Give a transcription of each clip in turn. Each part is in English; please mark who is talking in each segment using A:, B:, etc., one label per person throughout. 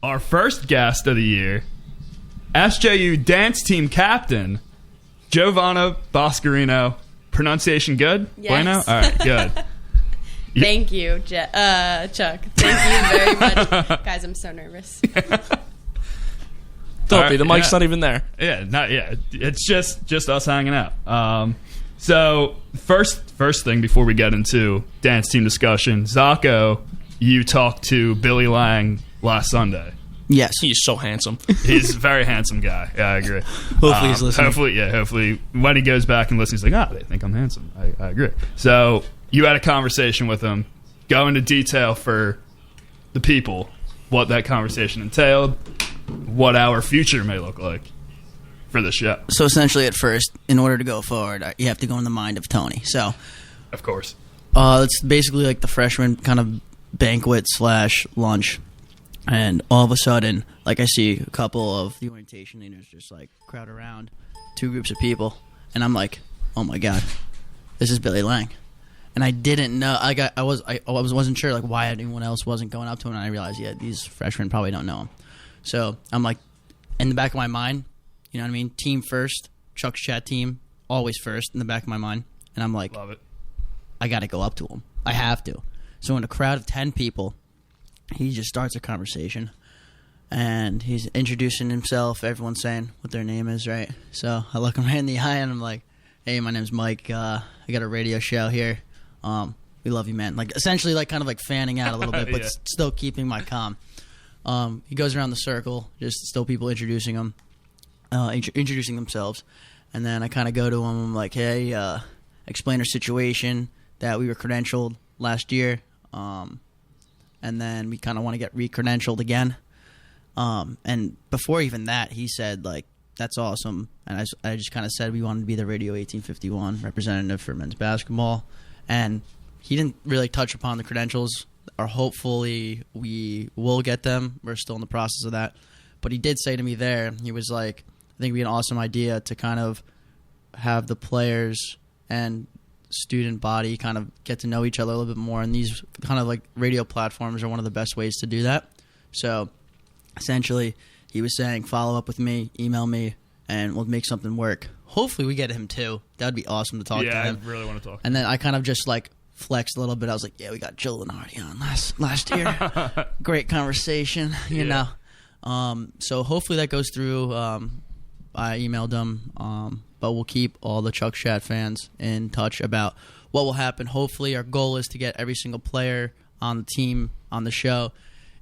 A: our first guest of the year, SJU dance team captain, Giovanna Boscarino. Pronunciation good?
B: Yes.
A: Bueno? All right, good.
B: Thank you, Chuck. Thank you very much. Guys, I'm so nervous.
C: Don't be. The mic's not even there.
A: Yeah, not yet. It's just us hanging out. So first thing before we get into dance team discussion, Zacho, you talked to Billy Lang last Sunday.
C: Yes. He's so handsome.
A: He's a very handsome guy. Yeah, I agree.
C: Hopefully he's listening.
A: Hopefully when he goes back and listens, he's like, they think I'm handsome. I agree. So you had a conversation with him. Go into detail for the people what that conversation entailed, what our future may look like for the show.
D: So essentially, at first, in order to go forward, you have to go in the mind of Tony. So,
A: of course,
D: it's basically like the freshman kind of banquet / lunch, and all of a sudden, like I see a couple of the orientation leaders just like crowd around, 2 groups of people, and I'm like, oh my god, this is Billy Lang. And I didn't know. I wasn't sure like why anyone else wasn't going up to him. And I realized, these freshmen probably don't know him. So I'm like, in the back of my mind, you know what I mean? Team first, Chuck's chat team, always first in the back of my mind. And I'm like,
A: love it.
D: I got to go up to him. I have to. So in a crowd of 10 people, he just starts a conversation. And he's introducing himself. Everyone's saying what their name is, right? So I look him right in the eye and I'm like, hey, my name's Mike. I got a radio show here. We love you, man. Like essentially, like kind of like fanning out a little bit, but still keeping my calm. He goes around the circle, just still people introducing him, introducing themselves, and then I kind of go to him. I'm like, hey, explain our situation that we were credentialed last year, and then we kind of want to get re-credentialed again. And before even that, he said like, that's awesome, and I just kind of said we wanted to be the Radio 1851 representative for men's basketball. And he didn't really touch upon the credentials, or hopefully we will get them. We're still in the process of that. But he did say to me there, he was like, I think it would be an awesome idea to kind of have the players and student body kind of get to know each other a little bit more. And these kind of like radio platforms are one of the best ways to do that. So essentially, he was saying, follow up with me, email me, and we'll make something work. Hopefully we get him too. That would be awesome to talk to him.
A: Yeah, I really want to talk.
D: And then I kind of just like flexed a little bit. I was like, we got Jill Lenardi on last year. Great conversation, you know. So hopefully that goes through. I emailed him, but we'll keep all the Chuck Chat fans in touch about what will happen. Hopefully our goal is to get every single player on the team on the show,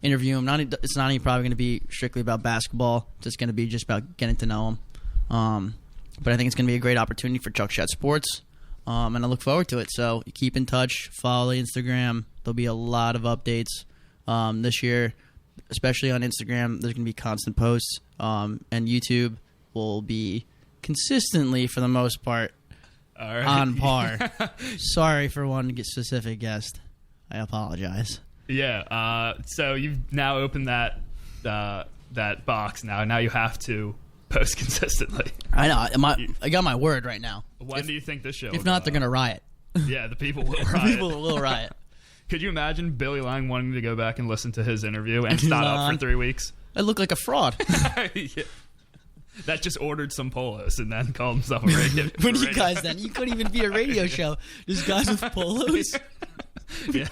D: interview him. It's not even probably going to be strictly about basketball. It's just going to be just about getting to know him. But I think it's going to be a great opportunity for Chuck Chat Sports, and I look forward to it. So keep in touch, follow the Instagram. There'll be a lot of updates this year, especially on Instagram. There's going to be constant posts, and YouTube will be consistently, for the most part, on par. Sorry for one specific guest. I apologize.
A: Yeah, so you've now opened that box now. Now you have to post consistently.
D: I know. I got my word right now.
A: When do you think this show
D: If not, they're going to riot.
A: Yeah, the people will riot.
D: People will riot.
A: Could you imagine Billy Lang wanting to go back and listen to his interview and stop up for 3 weeks?
D: I look like a fraud.
A: Yeah. That just ordered some polos and then called himself a radio.
D: What are you guys then? You couldn't even be a radio show. Just guys with polos?
A: Yeah,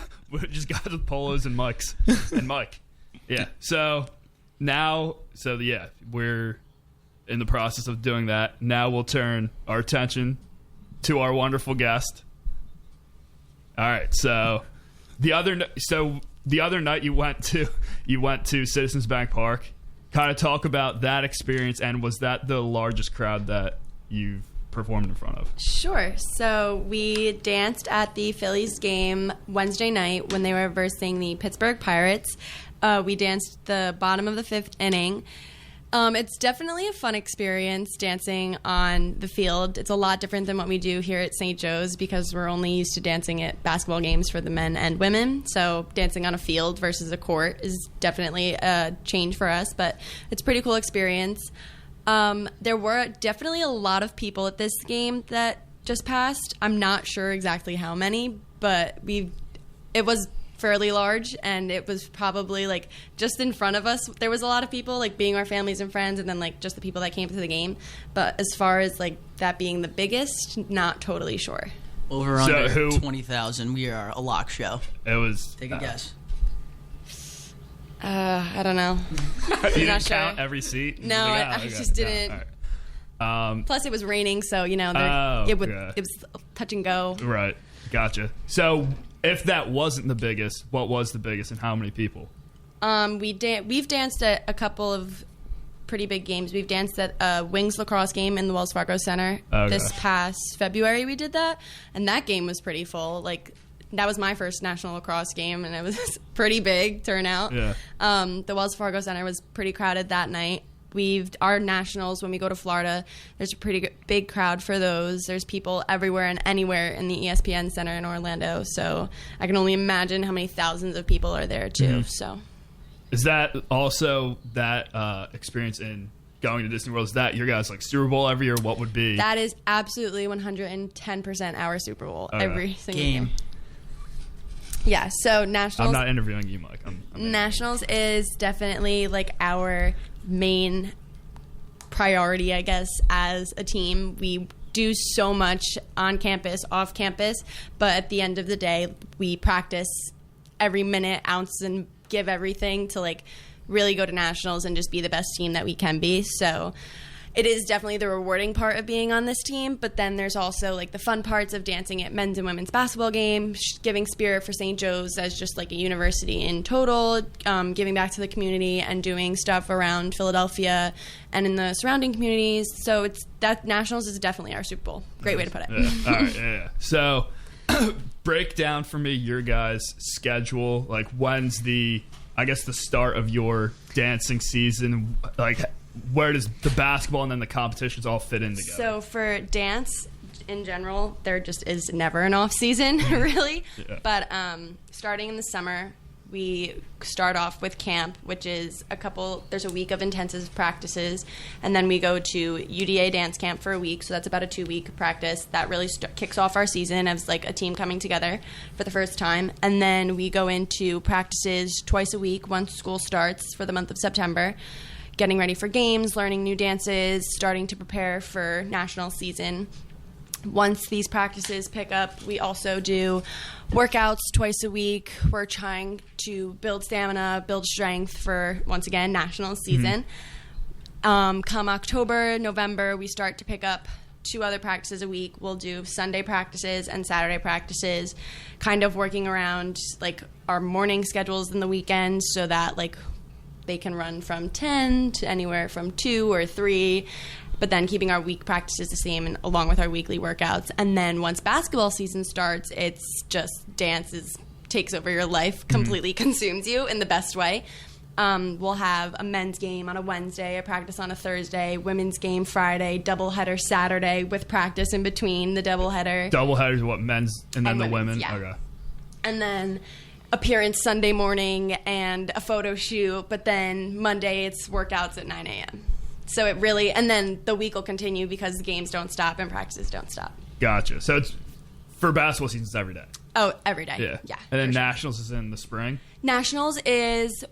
A: just guys with polos and mics. And Mike. Yeah, so now, we're in the process of doing that. Now we'll turn our attention to our wonderful guest. All right, so the other night you went to Citizens Bank Park. Kind of talk about that experience, and was that the largest crowd that you've performed in front of?
B: Sure. So we danced at the Phillies game Wednesday night when they were versing the Pittsburgh Pirates. We danced the bottom of the 5th inning. It's definitely a fun experience dancing on the field. It's a lot different than what we do here at St. Joe's because we're only used to dancing at basketball games for the men and women. So dancing on a field versus a court is definitely a change for us, but it's a pretty cool experience. There were definitely a lot of people at this game that just passed. I'm not sure exactly how many, but it was fairly large, and it was probably like just in front of us there was a lot of people, like being our families and friends, and then like just the people that came to the game. But as far as like that being the biggest, not totally sure.
D: Over under 20,000. We are a lock show.
A: It was.
D: Take a guess.
B: I don't know.
A: You didn't count every seat?
B: No, I just didn't. Plus, it was raining, so it was touch and go.
A: Right, gotcha. So, if that wasn't the biggest, what was the biggest, and how many people?
B: We've danced at a couple of pretty big games. We've danced at a Wings lacrosse game in the Wells Fargo Center this past February. We did that, and that game was pretty full. Like, that was my first national lacrosse game, and it was pretty big turnout.
A: Yeah.
B: The Wells Fargo Center was pretty crowded that night. Our nationals, when we go to Florida, there's a pretty big crowd for those. There's people everywhere and anywhere in the ESPN Center in Orlando, so I can only imagine how many thousands of people are there too.
A: Mm-hmm.
B: So,
A: is that also that experience in going to Disney World? Is that your guys' like Super Bowl every year? What would be?
B: That is absolutely 110% our Super Bowl every single game. Yeah, so Nationals...
A: I'm not interviewing you, Mike. I'm
B: Nationals is definitely like our main priority, I guess, as a team. We do so much on campus, off campus, but at the end of the day, we practice every minute, ounce, and give everything to like really go to Nationals and just be the best team that we can be. So it is definitely the rewarding part of being on this team, but then there's also like the fun parts of dancing at men's and women's basketball games, giving spirit for St. Joe's as just like a university in total, giving back to the community and doing stuff around Philadelphia and in the surrounding communities. So that Nationals is definitely our Super Bowl. Great way to put it.
A: Yeah. All right, yeah. So break down for me your guys' schedule. Like, when's the start of your dancing season? Like, where does the basketball and then the competitions all fit in together?
B: So for dance in general, there just is never an off season, really.
A: Yeah.
B: But starting in the summer, we start off with camp, which is there's a week of intensive practices, and then we go to UDA dance camp for a week, so that's about a 2-week practice. That really kicks off our season as like a team coming together for the first time. And then we go into practices twice a week once school starts for the month of September, getting ready for games, learning new dances, starting to prepare for national season. Once these practices pick up, we also do workouts twice a week. We're trying to build stamina, build strength for, once again, national season. Come October, November, we start to pick up 2 other practices a week. We'll do Sunday practices and Saturday practices, kind of working around like our morning schedules in the weekends so that like they can run from 10 to anywhere from 2 or 3, but then keeping our week practices the same and along with our weekly workouts. And then once basketball season starts, it's just takes over your life, completely consumes you in the best way. We'll have a men's game on a Wednesday, a practice on a Thursday, women's game Friday, doubleheader Saturday with practice in between the doubleheader.
A: Doubleheaders are what, men's and then the women?
B: Yeah.
A: Okay.
B: And then appearance Sunday morning and a photo shoot, but then Monday it's workouts at 9 a.m. So it really, and then the week will continue because the games don't stop and practices don't stop.
A: Gotcha. So it's for basketball seasons every day.
B: Oh, every day.
A: Yeah. And then Nationals is in the spring?
B: Nationals is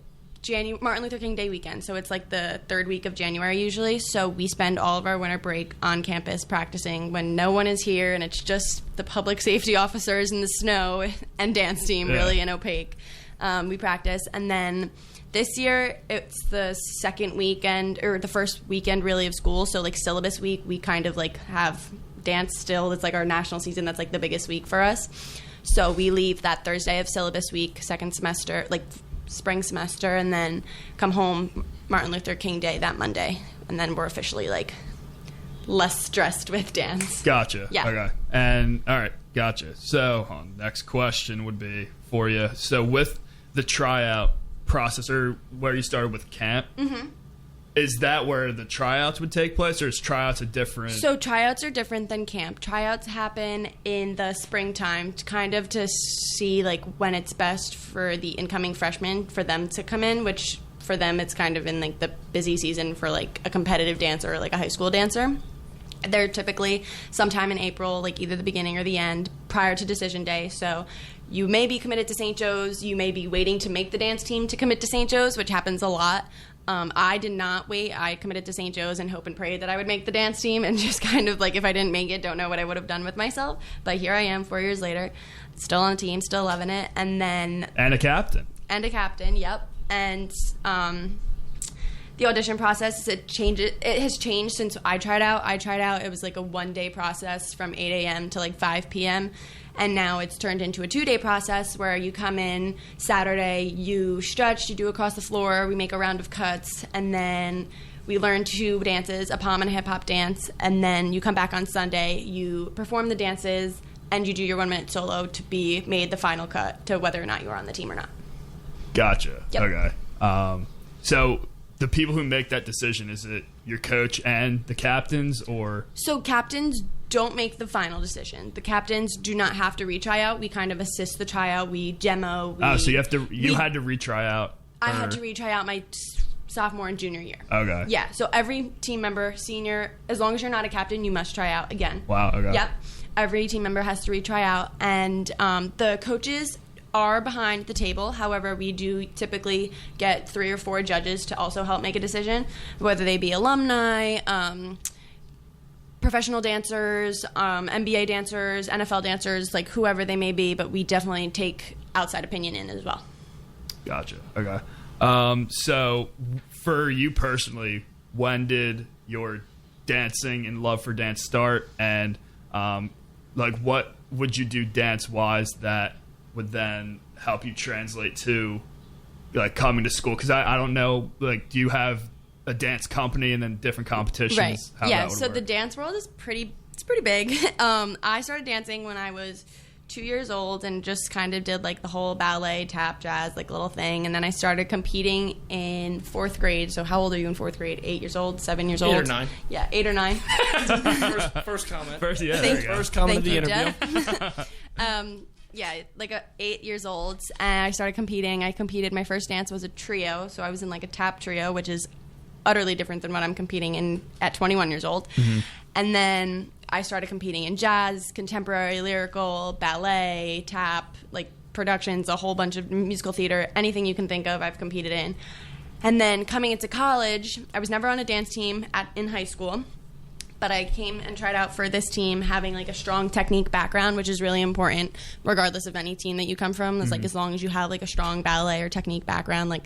B: Martin Luther King Day weekend, so it's like the 3rd week of January usually. So we spend all of our winter break on campus practicing when no one is here, and it's just the public safety officers in the snow and dance team, really, in opaque. We practice, and then this year it's the second weekend, or the first weekend really of school, so like syllabus week, we kind of like have dance still. It's like our national season, that's like the biggest week for us. So we leave that Thursday of syllabus week, second semester, like spring semester, and then come home Martin Luther King Day that Monday, and then we're officially like less stressed with dance.
A: Gotcha.
B: Yeah.
A: Okay. And all right, gotcha. So next question would be for you. So with the tryout process, or where you started with camp, is that where the tryouts would take place, or is tryouts a different?
B: So tryouts are different than camp. Tryouts happen in the springtime, kind of to see like when it's best for the incoming freshmen for them to come in, which for them it's kind of in like the busy season for like a competitive dancer or like a high school dancer. They're typically sometime in April, like either the beginning or the end, prior to decision day. So you may be committed to St. Joe's. You may be waiting to make the dance team to commit to St. Joe's, which happens a lot. I did not wait. I committed to St. Joe's and hope and prayed that I would make the dance team, and just kind of like, if I didn't make it, don't know what I would have done with myself. But here I am 4 years later, still on the team, still loving it. And a captain. Yep. And the audition process, it has changed since I tried out. It was like a 1-day process from 8 a.m. to like 5 p.m. And now it's turned into a 2-day process where you come in Saturday, you stretch, you do across the floor, we make a round of cuts, and then we learn 2 dances, a pom and a hip-hop dance, and then you come back on Sunday, you perform the dances, and you do your 1-minute solo to be made the final cut to whether or not you're on the team or not.
A: Gotcha.
B: Yep.
A: Okay. So the people who make that decision, is it your coach and the captains, or? So
B: captains don't make the final decision. The captains do not have to retry out. We kind of assist the tryout. We demo.
A: So you had to retry out.
B: I had to retry out my sophomore and junior year.
A: Okay.
B: Yeah. So every team member, senior, as long as you're not a captain, you must try out again.
A: Wow. Okay.
B: Yep. Every team member has to retry out, and the coaches are behind the table. However, we do typically get 3 or 4 judges to also help make a decision, whether they be alumni, professional dancers, NBA dancers, NFL dancers, like whoever they may be, but we definitely take outside opinion in as well.
A: Gotcha. Okay. So for you personally, when did your dancing and love for dance start? And like, what would you do dance-wise that would then help you translate to like coming to school? Because I don't know, like, do you have a dance company and then different competitions?
B: Right.
A: How
B: yeah.
A: that would
B: so
A: work?
B: The dance world is pretty big. I started dancing when I was 2 years old and just kind of did like the whole ballet, tap, jazz, like little thing. And then I started competing in 4th grade. So how old are you in 4th grade? 8 years old, 7 years old?
C: 8 or 9.
B: Yeah, 8 or 9.
C: First comment.
A: First
C: comment of the interview.
B: Yeah, like 8 years old, and I started competing. I competed. My first dance was a trio, so I was in like a tap trio, which is utterly different than what I'm competing in at 21 years old. Mm-hmm. And then I started competing in jazz, contemporary, lyrical, ballet, tap, like productions, a whole bunch of musical theater, anything you can think of, I've competed in. And then coming into college, I was never on a dance team in high school. But I came and tried out for this team having like a strong technique background, which is really important regardless of any team that you come from. It's like, as long as you have like a strong ballet or technique background, like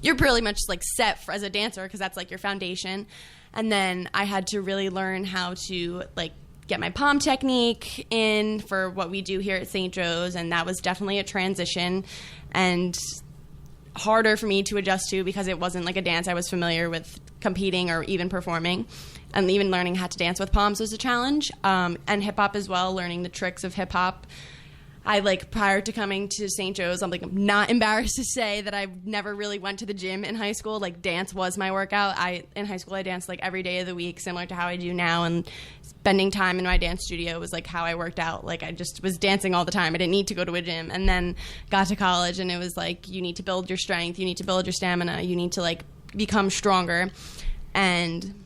B: you're pretty much like set as a dancer, because that's like your foundation. And then I had to really learn how to like get my pom technique in for what we do here at St. Joe's, and that was definitely a transition and harder for me to adjust to because it wasn't like a dance I was familiar with competing or even performing. And even learning how to dance with palms was a challenge. And hip-hop as well, learning the tricks of hip-hop. I, like, prior to coming to St. Joe's, I'm not embarrassed to say that I never really went to the gym in high school. Like, dance was my workout. In high school, I danced, like, every day of the week, similar to how I do now. And spending time in my dance studio was, like, how I worked out. Like, I just was dancing all the time. I didn't need to go to a gym. And then got to college, and it was, like, you need to build your strength. You need to build your stamina. You need to, like, become stronger. And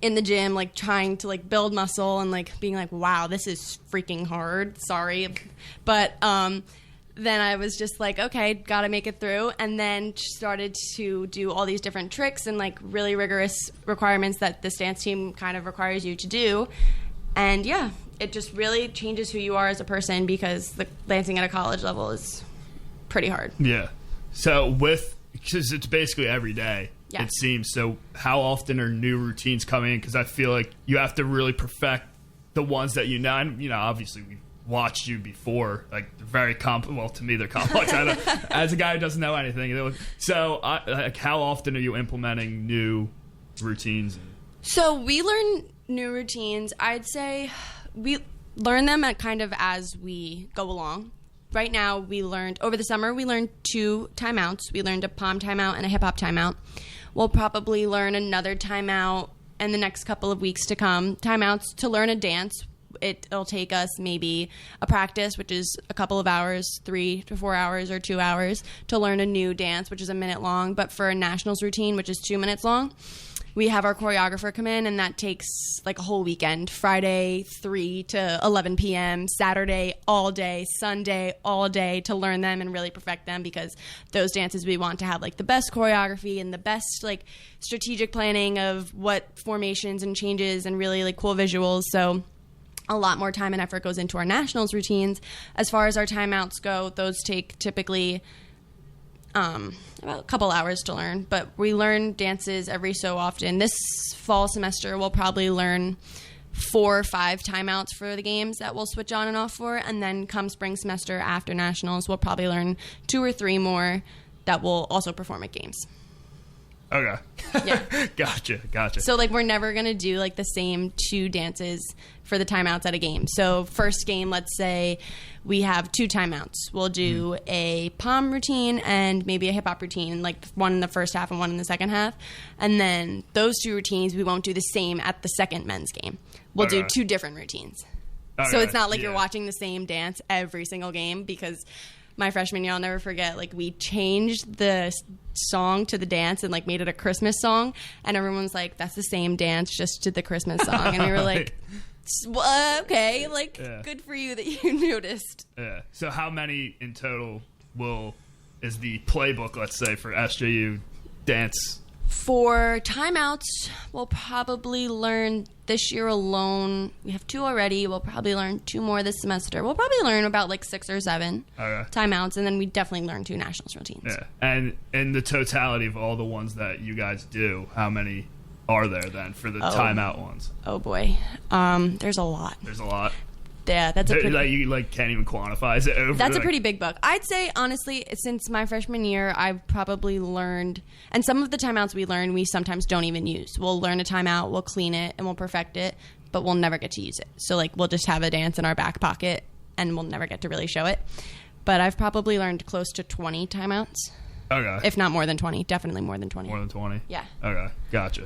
B: in the gym, like trying to like build muscle and like being like, wow, this is freaking hard. Sorry. But then I was just like, okay, gotta make it through. And then started to do all these different tricks and like really rigorous requirements that this dance team kind of requires you to do. And yeah, it just really changes who you are as a person, because the dancing at a college level is pretty hard.
A: Yeah. So because it's basically every day. Yeah. It seems. So how often are new routines coming in? Because I feel like you have to really perfect the ones that you know. And, obviously we've watched you before. Like, they're very well, to me, they're complex. I don't, as a guy who doesn't know anything. So like, how often are you implementing new routines?
B: So we learn new routines. I'd say we learn them as we go along. Right now, over the summer, we learned 2 timeouts. We learned a pom timeout and a hip-hop timeout. We'll probably learn another timeout in the next couple of weeks to come. Timeouts to learn a dance. It'll take us maybe a practice, which is a couple of hours, 3 to 4 hours or 2 hours, to learn a new dance, which is a minute long. But for a nationals routine, which is 2 minutes long, we have our choreographer come in, and that takes like a whole weekend. Friday 3 to 11 p.m., Saturday all day, Sunday all day to learn them and really perfect them, because those dances we want to have like the best choreography and the best like strategic planning of what formations and changes and really like cool visuals. So a lot more time and effort goes into our nationals routines. As far as our timeouts go, those take typically about a couple hours to learn, but we learn dances every so often. This fall semester, we'll probably learn 4 or 5 timeouts for the games that we'll switch on and off for, and then come spring semester after nationals, we'll probably learn 2 or 3 more that we'll also perform at games.
A: Okay.
B: Yeah.
A: Gotcha.
B: So, like, we're never going to do, like, the same 2 dances for the timeouts at a game. So, first game, let's say we have 2 timeouts. We'll do a pom routine and maybe a hip-hop routine, like one in the first half and one in the second half. And then those 2 routines, we won't do the same at the second men's game. We'll do 2 different routines.
A: Okay.
B: So, it's not like you're watching the same dance every single game, because my freshman year, I'll never forget, like, we changed the song to the dance and, like, made it a Christmas song, and everyone was like, that's the same dance, just to the Christmas song. And we were like, okay, like, good for you that you noticed.
A: Yeah. So how many in total is the playbook, let's say, for SJU dance?
B: For timeouts, we'll probably learn this year alone. We have 2 already. We'll probably learn 2 more this semester. We'll probably learn about like 6 or 7 timeouts, and then we definitely learn 2 nationals routines.
A: Yeah. And in the totality of all the ones that you guys do, how many are there then for the timeout ones?
B: Oh boy, there's a lot.
A: There's a lot.
B: Yeah, that's a pretty...
A: Like, you like can't even quantify. Is it over?
B: That's a pretty big book. I'd say, honestly, since my freshman year, I've probably learned... And some of the timeouts we learn, we sometimes don't even use. We'll learn a timeout, we'll clean it, and we'll perfect it, but we'll never get to use it. So, like, we'll just have a dance in our back pocket, and we'll never get to really show it. But I've probably learned close to 20 timeouts. Okay. If not more than 20. Definitely more than 20.
A: More than 20?
B: Yeah.
A: Okay. Gotcha.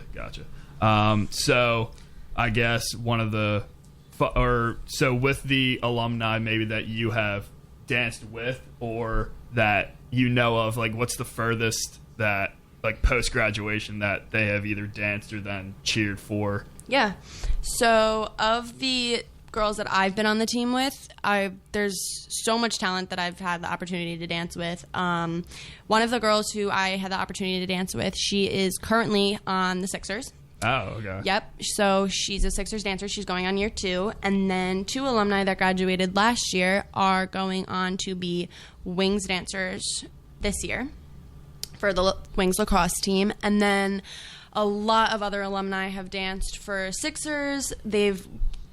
A: So, I guess one of the... so with the alumni maybe that you have danced with or that you know of, like, what's the furthest that, like, post-graduation that they have either danced or then cheered for?
B: Yeah. So of the girls that I've been on the team with, there's so much talent that I've had the opportunity to dance with. One of the girls who I had the opportunity to dance with, she is currently on the Sixers.
A: Oh, okay.
B: Yep. So she's a Sixers dancer. She's going on year 2. And then 2 alumni that graduated last year are going on to be Wings dancers this year for the Wings lacrosse team. And then a lot of other alumni have danced for Sixers.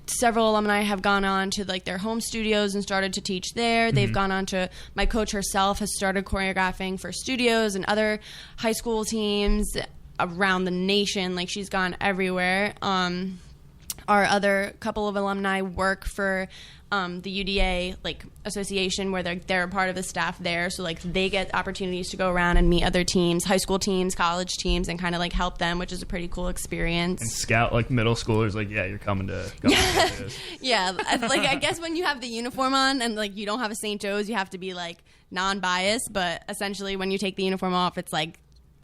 B: Several alumni have gone on to, like, their home studios and started to teach there. They've gone on to, my coach herself has started choreographing for studios and other high school teams around the nation. Like, she's gone everywhere. Our other couple of alumni work for the UDA, like, association, where they're a part of the staff there, so, like, they get opportunities to go around and meet other teams, high school teams, college teams, and kind of, like, help them, which is a pretty cool experience. And
A: scout, like, middle schoolers, like, yeah, you're coming to this.
B: Yeah, like, I guess when you have the uniform on and, like, you don't have a St. Joe's, you have to be, like, non-biased, but essentially when you take the uniform off, it's like,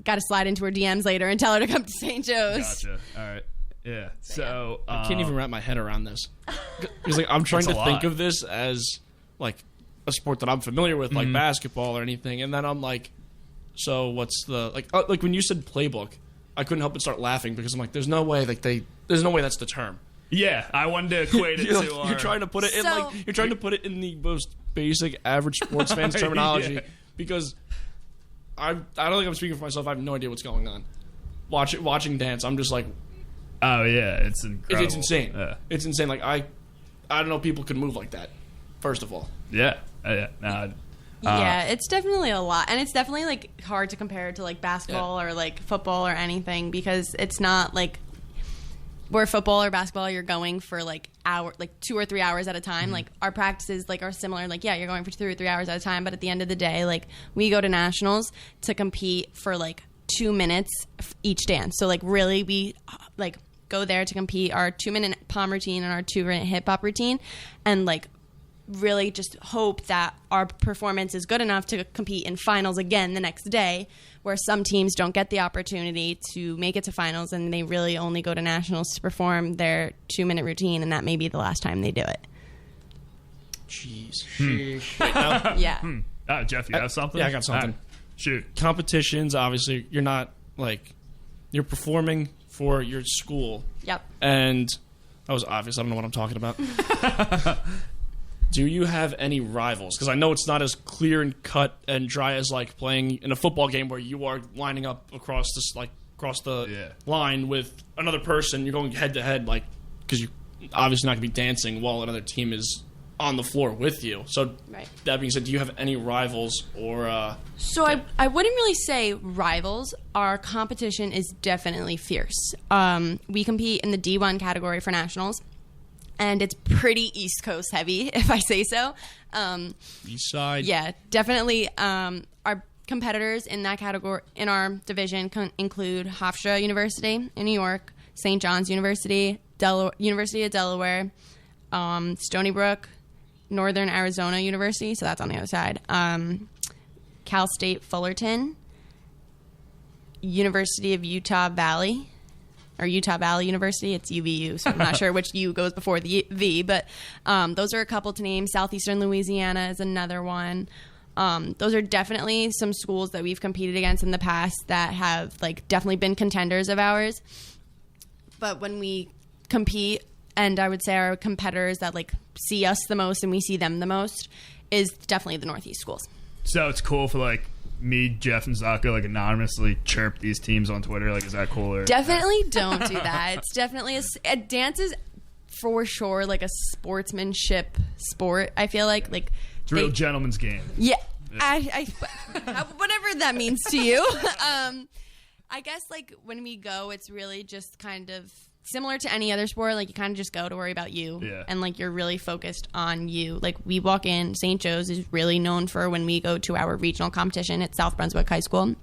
B: got to slide into her DMs later and tell her to come to St. Joe's.
A: Gotcha. All right. Yeah. So
C: I can't even wrap my head around this. Because, like, I'm trying to think of this as, like, a sport that I'm familiar with, like basketball or anything, and then I'm like, so what's the like when you said playbook, I couldn't help but start laughing because I'm like, there's no way there's no way that's the term.
A: Yeah, I wanted to equate it to.
C: You're trying to put it in you're trying to put it in the most basic average sports fans terminology because. I don't think I'm speaking for myself. I have no idea what's going on. Watching dance, I'm just like,
A: oh yeah, it's incredible.
C: It's insane.
A: Yeah.
C: It's insane. Like I don't know people can move like that. First of all,
A: yeah.
B: Yeah, it's definitely a lot, and it's definitely, like, hard to compare to, like, basketball or, like, football or anything, because it's not like where football or basketball you're going for, like, 2 or 3 hours at a time. Like, our practices, like, are similar. Like, yeah, you're going for 2 or 3 hours at a time, but at the end of the day, like, we go to nationals to compete for, like, 2 minutes each dance. So, like, really, we, like, go there to compete our 2-minute pom routine and our 2-minute hip hop routine, and, like, really just hope that our performance is good enough to compete in finals again the next day, where some teams don't get the opportunity to make it to finals and they really only go to nationals to perform their 2-minute routine, and that may be the last time they do it.
C: Jeez.
D: Wait,
B: Yeah.
A: Jeff, you have something?
C: Yeah, I got something.
A: Right. Shoot.
C: Competitions, obviously, you're not, like, you're performing for your school.
B: Yep.
C: And that was obvious. I don't know what I'm talking about. Do you have any rivals? Because I know it's not as clear and cut and dry as like playing in a football game where you are lining up across the line with another person. You're going head to head, like, because you're obviously not going to be dancing while another team is on the floor with you. So that being said, do you have any rivals or?
B: So I wouldn't really say rivals. Our competition is definitely fierce. We compete in the D1 category for nationals. And it's pretty East Coast heavy, if I say so.
C: East side.
B: Yeah, definitely. Our competitors in that category, in our division, include Hofstra University in New York, St. John's University, University of Delaware, Stony Brook, Northern Arizona University, so that's on the other side, Cal State Fullerton, University of Utah Valley, or Utah Valley University. It's UVU, so I'm not sure which U goes before the V, but those are a couple to name. Southeastern Louisiana is another one. Those are definitely some schools that we've competed against in the past that have like definitely been contenders of ours. But when we compete, and I would say our competitors that like see us the most and we see them the most, is definitely the Northeast schools. So
A: it's cool for like me, Jeff, and Zaka like anonymously chirp these teams on Twitter. Like, is that cool? Or
B: definitely don't do that. It's definitely a dance is for sure like a sportsmanship sport. I feel like
A: it's a real gentleman's game.
B: Yeah. I whatever that means to you. I guess like when we go, it's really just kind of similar to any other sport. Like you kind of just go to worry about you, and like you're really focused on you. Like we walk in, St. Joe's is really known for when we go to our regional competition at South Brunswick High School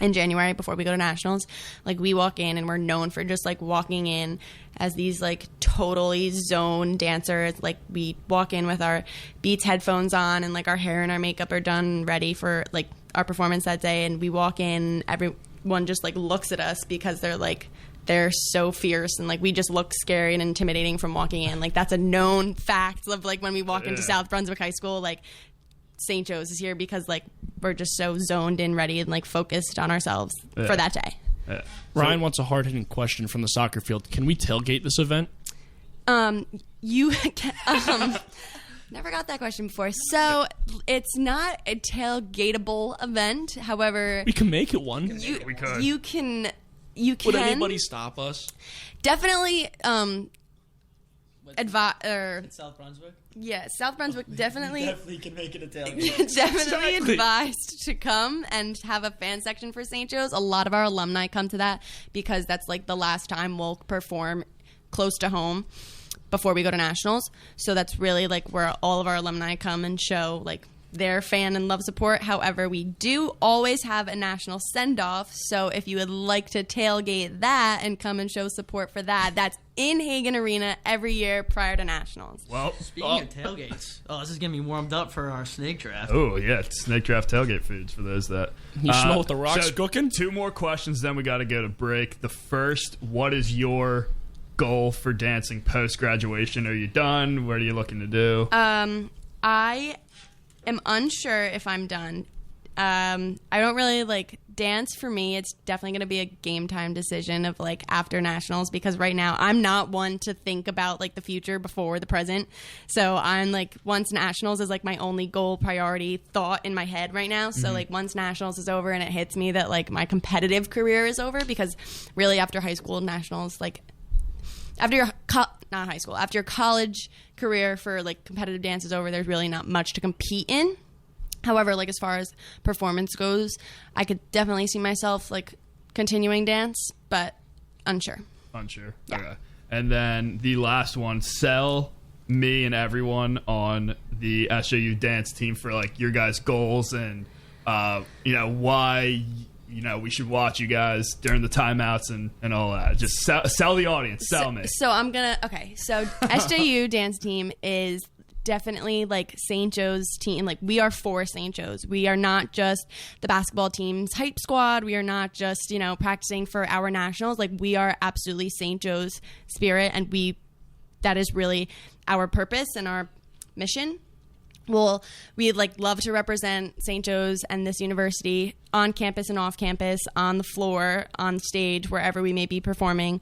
B: in January before we go to nationals. Like we walk in and we're known for just like walking in as these like totally zoned dancers. Like we walk in with our Beats headphones on and like our hair and our makeup are done ready for like our performance that day, and we walk in, everyone just like looks at us because they're so fierce, and like we just look scary and intimidating from walking in. Like that's a known fact of like when we walk into South Brunswick High School, like St. Joe's is here because like we're just so zoned in, ready, and like focused on ourselves for that day.
C: Ryan wants a hard-hitting question from the soccer field. Can we tailgate this event?
B: You can, never got that question before. So it's not a tailgateable event. However,
C: we can make it one.
A: We could.
B: You can.
C: Would anybody stop us?
B: Definitely.
D: South Brunswick?
B: Yeah, South Brunswick definitely
D: can make it a tailgate.
B: definitely advised to come and have a fan section for St. Joe's. A lot of our alumni come to that because that's like the last time we'll perform close to home before we go to nationals. So that's really like where all of our alumni come and show like their fan and love support. However, we do always have a national send-off, so if you would like to tailgate that and come and show support for that, that's in Hagen Arena every year prior to nationals.
A: Well,
D: speaking of tailgates, this is getting me warmed up for our snake draft.
A: Oh yeah, snake draft tailgate foods for those that
C: you smell what the Rock's cooking.
A: 2 more questions, then we got to go to break. The first, what is your goal for dancing post graduation? Are you done? What are you looking to do?
B: I am unsure if I'm done. I don't really like dance. For me, it's definitely going to be a game time decision of like after nationals, because right now I'm not one to think about like the future before the present. So I'm like, once nationals is like my only goal, priority thought in my head right now. So like once nationals is over and it hits me that like my competitive career is over, because really after high school, nationals, like after your after your college career for like competitive dance is over, there's really not much to compete in. However, like as far as performance goes, I could definitely see myself like continuing dance, but unsure.
A: Yeah. Okay. And then the last one, sell me and everyone on the SJU dance team for like your guys' goals and why we should watch you guys during the timeouts and all that. Just sell the audience. Sell me.
B: So I'm gonna so SJU dance team is definitely like St. Joe's team. Like, we are for St. Joe's. We are not just the basketball team's hype squad. We are not just, you know, practicing for our nationals. Like, we are absolutely St. Joe's spirit, and that is really our purpose and our mission. Well, we'd like love to represent St. Joe's and this university on campus and off campus, on the floor, on stage, wherever we may be performing.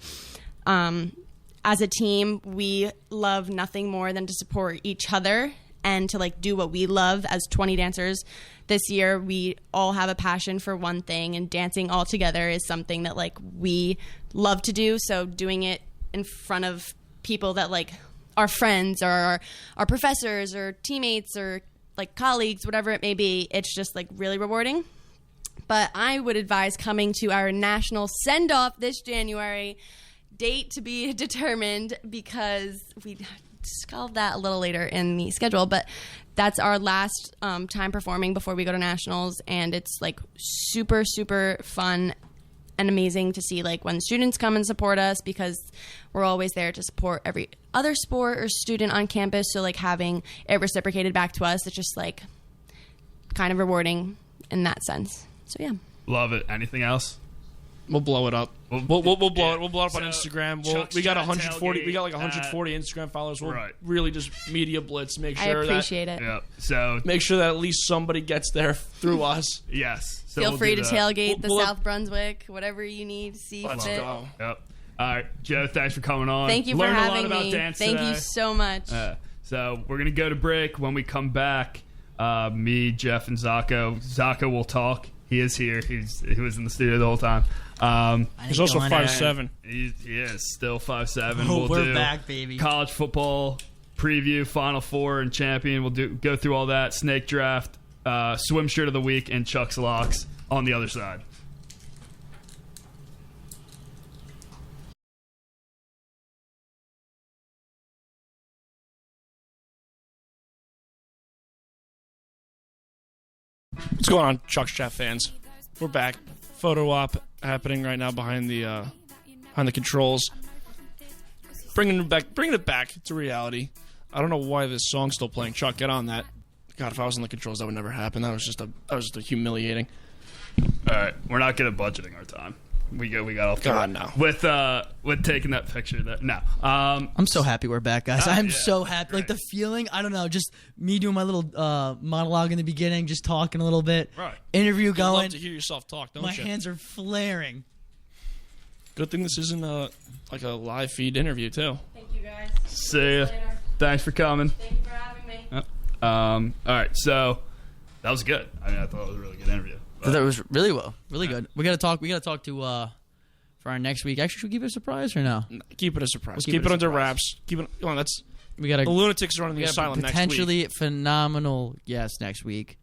B: As a team, we love nothing more than to support each other and to like do what we love as 20 dancers. This year, we all have a passion for one thing, and dancing all together is something that like we love to do. So doing it in front of people that like our friends or our professors or teammates or like colleagues, whatever it may be, it's just like really rewarding. But I would advise coming to our national send-off this January, date to be determined, because we shelved that a little later in the schedule, but that's our last time performing before we go to nationals, and it's like super, super fun and amazing to see like when students come and support us, because we're always there to support every other sport or student on campus. So like having it reciprocated back to us, it's just like kind of rewarding in that sense. So yeah.
A: Love it. Anything else?
C: We'll blow it up. We'll blow it. We'll blow it up on Instagram. We got 140.
A: Tailgate,
C: We got like 140 Instagram followers. We'll
A: right.
C: really just media blitz. Make
B: I
C: sure
B: appreciate it.
A: Yeah. So
C: make sure that at least somebody gets there through us.
A: yes. So
B: Feel
A: we'll
B: free
A: do
B: to
A: that.
B: tailgate the
C: We'll-
B: South Brunswick, whatever you need to see
C: Let's
B: fit.
C: go.
A: Yep. All right, Joe. Thanks for coming on.
B: Thank you for
A: Learned
B: having
A: a lot
B: me.
A: about dance
B: Thank
A: today.
B: you so much.
A: So we're gonna go to break. When we come back, me, Jeff, and Zako will talk. He is here. He was in the studio the whole time.
C: He's also 5'7".
A: He is still 5'7".
D: Oh, we're
A: do
D: back, baby.
A: College football preview, Final Four, and champion. We'll go through all that. Snake draft, swim shirt of the week, and Chuck's locks on the other side.
C: What's going on, Chuck's Chat fans? We're back. Photo op happening right now behind the controls. Bringing it back to reality. I don't know why this song's still playing. Chuck, get on that. God, if I was on the controls, that would never happen. That was just humiliating.
A: All right, we're not good at budgeting our time. We got off
C: God, no.
A: with taking that picture. No,
D: I'm so happy we're back, guys. I'm
A: yeah,
D: so happy. Like the feeling, I don't know, just me doing my little monologue in the beginning, just talking a little bit.
A: Right.
D: Interview
C: You'd love
D: going.
C: to hear yourself talk, don't
D: My
C: you?
D: hands are flaring.
C: Good thing this isn't like a live feed interview too.
B: Thank you, guys.
A: See ya.
B: Later.
A: Thanks for coming.
B: Thank you for having me.
A: All right, so that was good. I mean, I thought it was a really good interview.
D: That was really good. We gotta talk to for our next week. Actually, should we keep it a surprise or no?
C: Keep it a surprise.
A: We'll
C: keep it
A: a
C: under
A: surprise.
C: wraps. Keep it. Come on,
D: We gotta
C: the lunatics are running the
D: we got
C: asylum next week.
D: potentially phenomenal guest next week.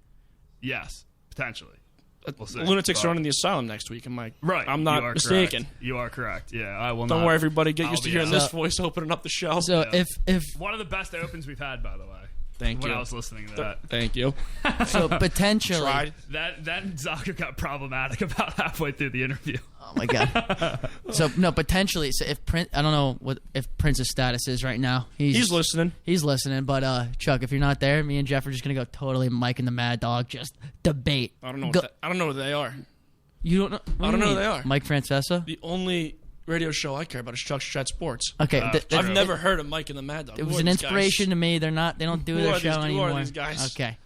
A: Yes, potentially. We'll see.
C: Lunatics are running the asylum next week. I'm like,
A: Right.
C: I'm
A: you
C: not
A: are
C: mistaken.
A: Correct. You are correct. Yeah, I will
C: Don't
A: not.
C: worry, everybody. Get
A: I'll
C: used to
A: be
C: hearing
A: out.
C: this voice opening up the show.
D: So
A: Yeah.
D: if
A: One of the best opens we've had, by the way.
C: Thank
A: when
C: you.
A: I was listening to that.
C: Thank you.
D: so potentially
C: Tried.
A: That Zaka got problematic about halfway through the interview.
D: Oh my god. So no, potentially. So if Prince, I don't know if Prince's status is right now.
C: He's listening.
D: He's listening. But Chuck, if you're not there, me and Jeff are just gonna go totally Mike and the Mad Dog, just debate.
C: I don't know. I don't know who they are.
D: You don't know?
C: I don't know who they are.
D: Mike Francesa.
C: The only radio show I care about is Chuck's Chat Sports.
D: Okay,
C: I've never heard of Mike and the Mad Dog.
D: It
C: Who
D: was
C: are
D: an
C: these
D: inspiration
C: guys?
D: to me. They don't do
C: Who
D: their
C: are
D: show
C: these- who are
D: anymore.
C: these guys?
D: Okay.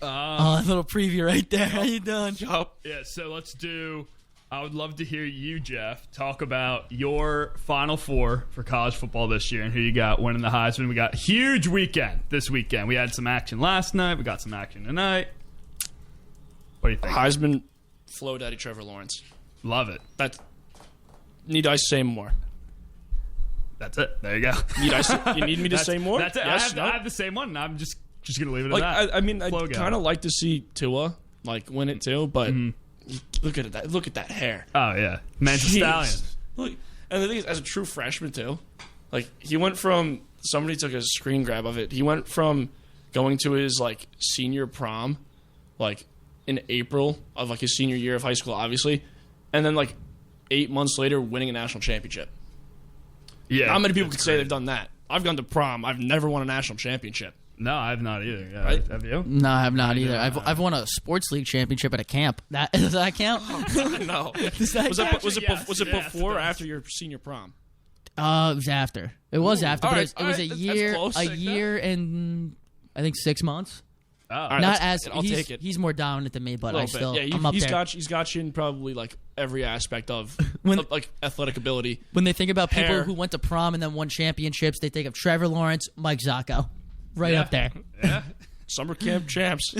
D: A little preview right there. How you doing?
C: Yup.
A: Yeah, so let's do. I would love to hear you, Jeff, talk about your Final Four for college football this year and who you got winning the Heisman. We got a huge weekend this weekend. We had some action last night. We got some action tonight. What do you think?
C: Heisman, Flo Daddy, Trevor Lawrence.
A: Love it.
C: Need I say more?
A: That's it. There you go.
C: You need me to say more?
A: That's it.
C: Yes,
A: I have the same one, and I'm just going to leave it at
C: like
A: that.
C: I mean, I
A: Flo guy.
C: kind of like to see Tua win it too, but look at that! Look at that hair.
A: Oh, yeah. Man's a
C: Jeez.
A: stallion.
C: Look, and the thing is, as a true freshman too, like he went from somebody took a screen grab of it. He went from going to his like senior prom, like in April of like his senior year of high school, obviously, and then like 8 months later, winning a national championship.
A: Yeah.
C: Not many people
A: it's
C: could say
A: great.
C: they've done that. I've gone to prom. I've never won a national championship.
A: No, I have not either. Yeah,
C: Right?
A: Have you?
D: No, I have not either. I've won a sports league championship at a camp. Does that count?
C: No.
D: Does that count?
C: Was it
A: Yes,
C: before or
A: yes.
C: after your senior prom?
D: It was after. It was after.
C: All
D: But
C: right,
D: it was a
C: that's
D: year,
C: close.
D: a
C: Take that.
D: year and I think 6 months.
A: Oh,
C: All right,
D: Not as
C: I'll take it.
D: he's more dominant than me, but
C: A
D: I
C: little
D: still
C: bit. Yeah,
D: I'm up
C: he's
D: there.
C: got you in probably like every aspect of
D: When-
C: like athletic ability.
D: When they think about people
C: Hair.
D: who went to prom and then won championships, they think of Trevor Lawrence, Mike Zacco, right
A: yeah.
D: up there.
A: Yeah.
C: Summer camp champs.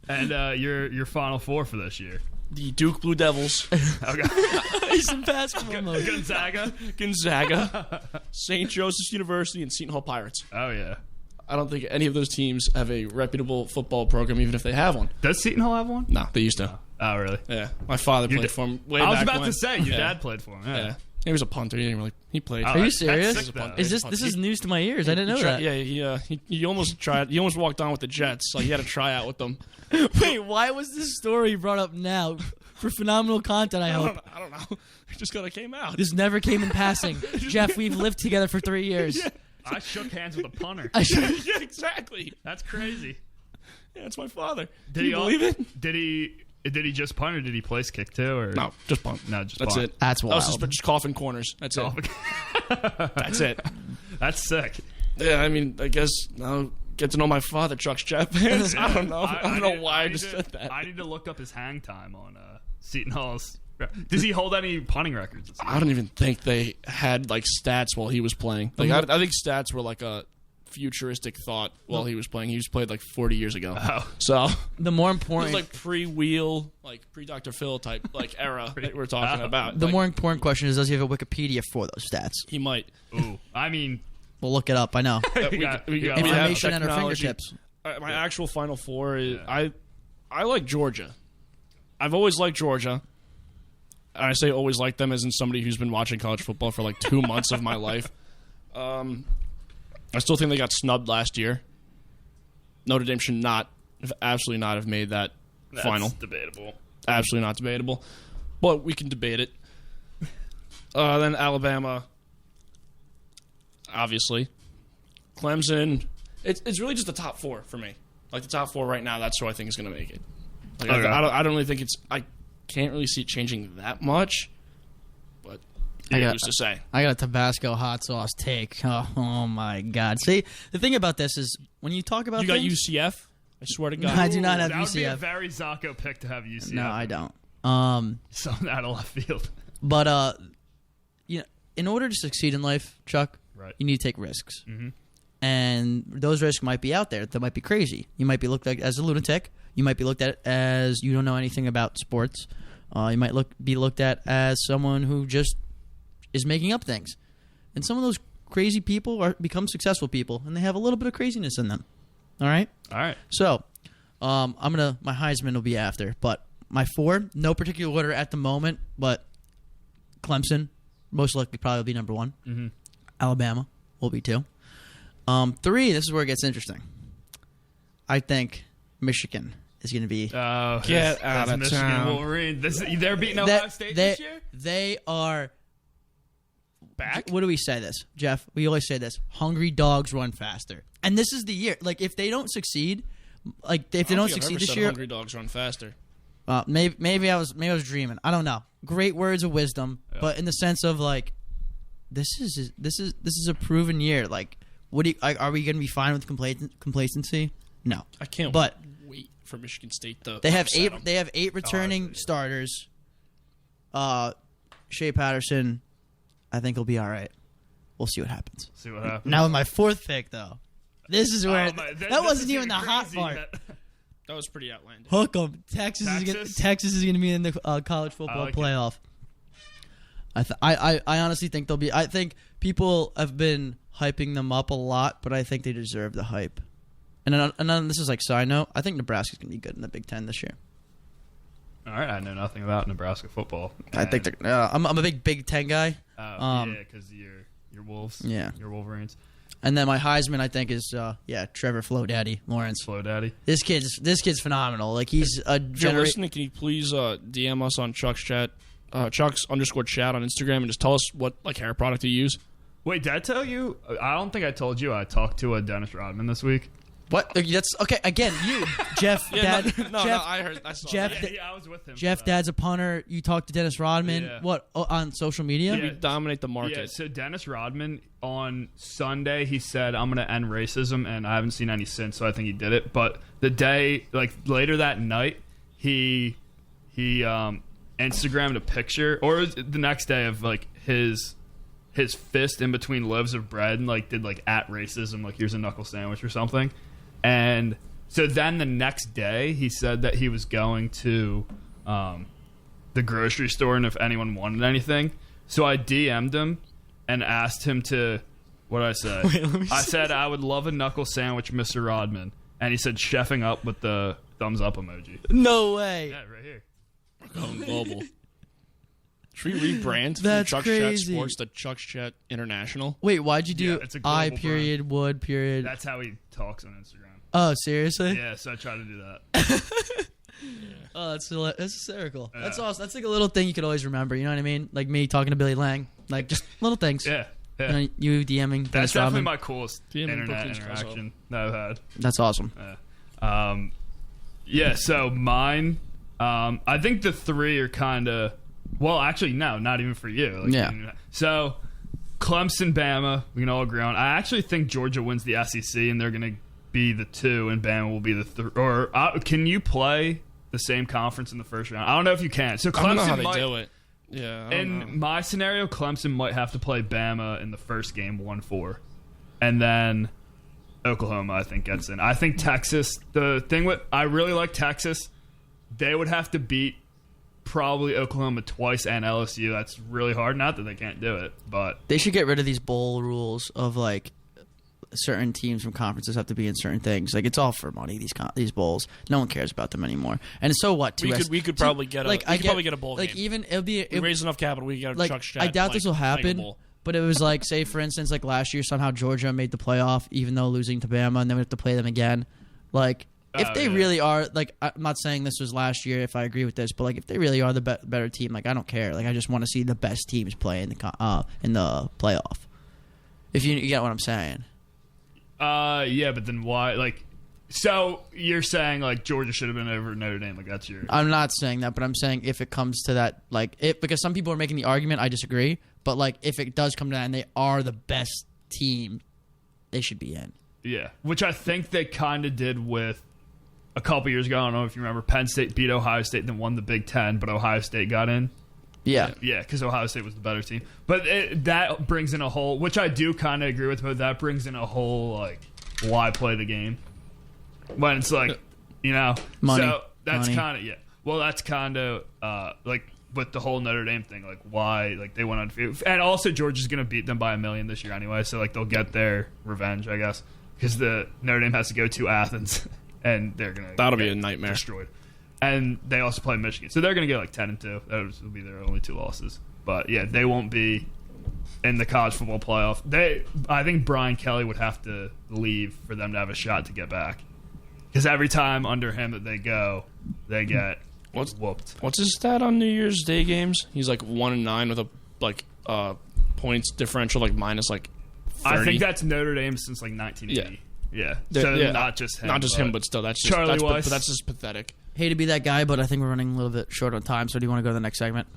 A: And your Final Four for this year.
C: The Duke Blue Devils.
A: Okay.
D: He's in basketball mode.
A: Gonzaga.
C: Gonzaga. St. Joseph's University and Seton Hall Pirates.
A: Oh yeah.
C: I don't think any of those teams have a reputable football program, even if they have one.
A: Does Seton Hall have one?
C: No, they used to.
A: Oh really?
C: Yeah, my father played for him way back
A: I was about
C: when.
A: to say your
C: Yeah.
A: dad played for him. Yeah.
C: Yeah, he was a punter. He didn't really. He played.
A: Oh,
D: Are you
A: that's
D: serious?
A: sick, though.
D: Is this is news to my ears? I didn't know that.
C: Yeah, he almost tried. He almost walked on with the Jets. Like he had a tryout with them.
D: Wait, why was this story brought up now? For phenomenal content, I hope.
C: I don't know. It just kind of came out.
D: This never came in passing. Jeff, we've lived together for 3 years.
A: I shook hands with a punter.
C: Yeah, exactly.
A: That's crazy.
C: Yeah, it's my father.
A: Did
C: Can you believe it?
A: Did he just punt or did he place kick too? Or
C: No, just punt.
A: No, just
C: That's
A: punt.
C: it.
D: That's
C: That was
D: wild.
C: just coughing corners. That's it. That's it.
A: That's sick.
C: Yeah, I mean, I guess now get to know my father, Chuck's Jet fans. I don't know. I don't know why I just said that.
A: I need to look up his hang time on Seton Hall's. Does he hold any punting records?
C: I don't even think they had like stats while he was playing. Like I think stats were like a futuristic thought while he was playing. He was played like 40 years ago.
A: Oh.
C: So
D: The more
C: it was
D: important,
C: like pre-wheel, like pre-Dr. Phil type like era that we're talking about.
D: the
C: Like,
D: more important question is, does he have a Wikipedia for those stats?
C: he might.
A: Ooh, I mean,
D: We'll look it up. I know.
C: We
A: got
C: have
D: Information at our
C: technology.
D: fingertips.
C: My actual Final Four is I like Georgia. I've always liked Georgia. And I say always liked them as in somebody who's been watching college football for like 2 months of my life. I still think they got snubbed last year. Notre Dame should absolutely not have made that
A: that's
C: final.
A: debatable.
C: Absolutely not debatable. But we can debate it. Then Alabama, obviously. Clemson. It's really just the top four for me. Like the top four right now, that's who I think is going to make it. Like,
A: Okay.
C: I don't really think it's... I can't really see it changing that much. But who's to say?
D: I got a Tabasco hot sauce take. Oh my God. See, the thing about this is when you talk about
C: You got
D: things,
C: UCF? I swear to
D: No,
C: God.
D: I do not have
A: That would be a
D: UCF.
A: very Zacco pick to have UCF.
D: No, I don't.
A: Something out of left field.
D: But you know, in order to succeed in life, Chuck,
A: Right.
D: you need to take risks. Mm-hmm. And those risks might be out there. That might be crazy. You might be looked at as a lunatic. You might be looked at as you don't know anything about sports. You might be looked at as someone who just is making up things. And some of those crazy people become successful people, and they have a little bit of craziness in them. All right?
A: All right.
D: So, my Heisman will be after, but my four, no particular order at the moment, but Clemson, most likely probably be number one.
A: Mm-hmm.
D: Alabama will be two. Three, this is where it gets interesting. I think Michigan is going to be.
C: Get out of
A: Michigan
C: town.
A: Wolverine. They're beating Ohio State this year?
D: They are.
A: Back?
D: What do we say this, Jeff? We always say this: hungry dogs run faster. And this is the year. Like if they don't succeed, like if they don't succeed this year,
C: Hungry dogs run faster.
D: maybe I was dreaming. I don't know. Great words of wisdom, but in the sense of like, this is a proven year. Like, are we going to be fine with complacency? No,
C: I can't.
D: But
C: wait for Michigan State to.
D: they have
C: upset
D: eight.
C: them.
D: They have 8 returning starters. Shea Patterson, I think he'll be all right. We'll see what happens.
A: See what happens.
D: Now with my 4th pick, though, this is where that
A: this
D: wasn't
A: is
D: even the hot
A: crazy
D: part.
C: That was pretty outlandish.
D: Hook 'em. Texas is going to be in the college football
A: like it.
D: playoff. I honestly think they'll be. I think people have been hyping them up a lot, but I think they deserve the hype. And then this is like side note. I think Nebraska's going to be good in the Big Ten this year.
A: All right, I know nothing about Nebraska football.
D: I think they're. I'm a big Ten guy.
A: Yeah, because you're Wolves.
D: Yeah.
A: You're Wolverines.
D: And then my Heisman, I think, is Trevor Flo Daddy Lawrence.
A: Slow Daddy.
D: This kid's phenomenal. Like he's a
C: If you're
D: generation.
C: listening, can you please DM us on Chuck's chat, Chuck's _chat on Instagram, and just tell us what like hair product you use?
A: Wait, did I tell you? I don't think I told you I talked to Dennis Rodman this week.
D: What? That's okay. Again, you, Jeff. Dad,
C: no,
D: Jeff,
C: I heard. I saw
D: Jeff,
C: that.
A: Yeah, I was with him.
D: Jeff, Dad's a punter. You talked to Dennis Rodman.
A: Yeah.
D: What on social media?
C: We dominate the market.
A: Yeah, so Dennis Rodman on Sunday, he said, I'm going to end racism, and I haven't seen any since, so I think he did it. But the day, like later that night, he Instagrammed a picture, or the next day, of like his fist in between loaves of bread, and like did like at racism, like here's a knuckle sandwich or something. And so then the next day, he said that he was going to the grocery store and if anyone wanted anything. So I DM'd him and asked him to, what did I say?
D: Wait,
A: I said, I would love a knuckle sandwich, Mr. Rodman. And he said, chefing up with the thumbs up emoji.
D: No way.
A: Yeah, right here.
C: We're going global. Should we rebrand
D: That's
C: from Chuck's Chat
D: crazy.
C: Sports to Chuck's Chat International?
D: Wait, why'd you do
A: Yeah, it's a global
D: I
A: brand.
D: period would period?
A: That's how he talks on Instagram.
D: Oh, seriously?
A: Yeah, so I try to do that.
D: Oh, that's hysterical.
A: Yeah.
D: That's awesome. That's like a little thing you could always remember. You know what I mean? Like me talking to Billy Lang. Like just little things.
A: Yeah.
D: You know, you DMing
A: That's
D: Dennis
A: definitely
D: Rodman.
A: my coolest
C: DMing
A: internet
C: Brooklyn's
A: interaction that I've had.
D: That's awesome.
A: Yeah, so mine, I think the three are kind of, well, actually, no, not even for you. Like,
D: Yeah.
A: So, Clemson, Bama, we can all agree on. I actually think Georgia wins the SEC, and they're going to be the 2, and Bama will be the 3. Or can you play the same conference in the first round? I don't know if you can. So, Clemson
C: I don't know how they
A: might,
C: do it. Yeah. I don't know.
A: in my scenario, Clemson might have to play Bama in the first game, 1-4. And then Oklahoma, I think, gets in. I think Texas, I really like Texas. They would have to beat probably Oklahoma twice and LSU. That's really hard. Not that they can't do it, but
D: They should get rid of these bowl rules of like certain teams from conferences have to be in certain things. Like it's all for money. These bowls, no one cares about them anymore. And so what?
C: We could probably get probably get a bowl
D: like
C: game.
D: even it'll be
C: We raise enough capital. We can get a
D: like
C: Chuck's Chat.
D: I doubt this will
C: make a
D: happen.
C: bowl.
D: But it was like, say for instance, like last year somehow Georgia made the playoff even though losing to Bama, and then we have to play them again. Like if they really are, like I'm not saying this was last year if I agree with this, but like if they really are the better team, like I don't care. Like I just want to see the best teams play in the playoff. If you get what I'm saying.
A: yeah, but then why? Like, so you're saying like Georgia should have been over Notre Dame? Like that's your?
D: I'm not saying that, but I'm saying if it comes to that, like because some people are making the argument, I disagree. But like if it does come to that and they are the best team, they should be in.
A: Yeah, which I think they kind of did with a couple years ago. I don't know if you remember. Penn State beat Ohio State and then won the Big Ten, but Ohio State got in.
D: Yeah.
A: Yeah, because Ohio State was the better team. But that brings in a whole, which I do kind of agree with, but that brings in a whole, like, why play the game? When it's like, you know.
D: Money.
A: So that's
D: Money.
A: kind of, yeah. Well, that's kind of, like, with the whole Notre Dame thing, like, why, like, they went undefeated. And also, Georgia's going to beat them by 1 million this year anyway, so, like, they'll get their revenge, I guess. Because the Notre Dame has to go to Athens, and they're going to
C: That'll be a nightmare.
A: Destroyed. And they also play Michigan. So they're going to get like 10-2. Those will be their only 2 losses. But yeah, they won't be in the college football playoff. I think Brian Kelly would have to leave for them to have a shot to get back. Because every time under him that they go, they get whooped.
C: What's his stat on New Year's Day games? He's like 1-9 with a points differential like minus like 30.
A: I think that's Notre Dame since like 1980. Yeah. So not just him.
C: Not just him, but still that's just
A: Charlie Weiss.
C: but that's just pathetic.
D: Hate to be that guy, but I think we're running a little bit short on time. So do you want to go to the next segment?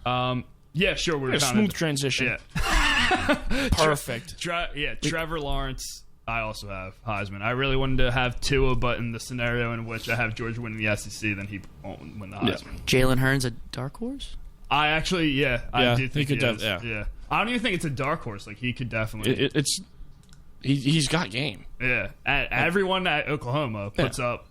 A: Yeah, sure. We're
C: A smooth transition.
A: Yeah.
C: Perfect.
A: Trevor Lawrence. I also have Heisman. I really wanted to have Tua, but in the scenario in which I have Georgia winning the SEC, then he won't win the Heisman.
D: Jalen Hurns a dark horse?
A: I actually, I do think
C: he could
A: is.
C: yeah.
A: I don't even think it's a dark horse. Like he could definitely.
C: He's got game.
A: Yeah. Everyone at Oklahoma puts up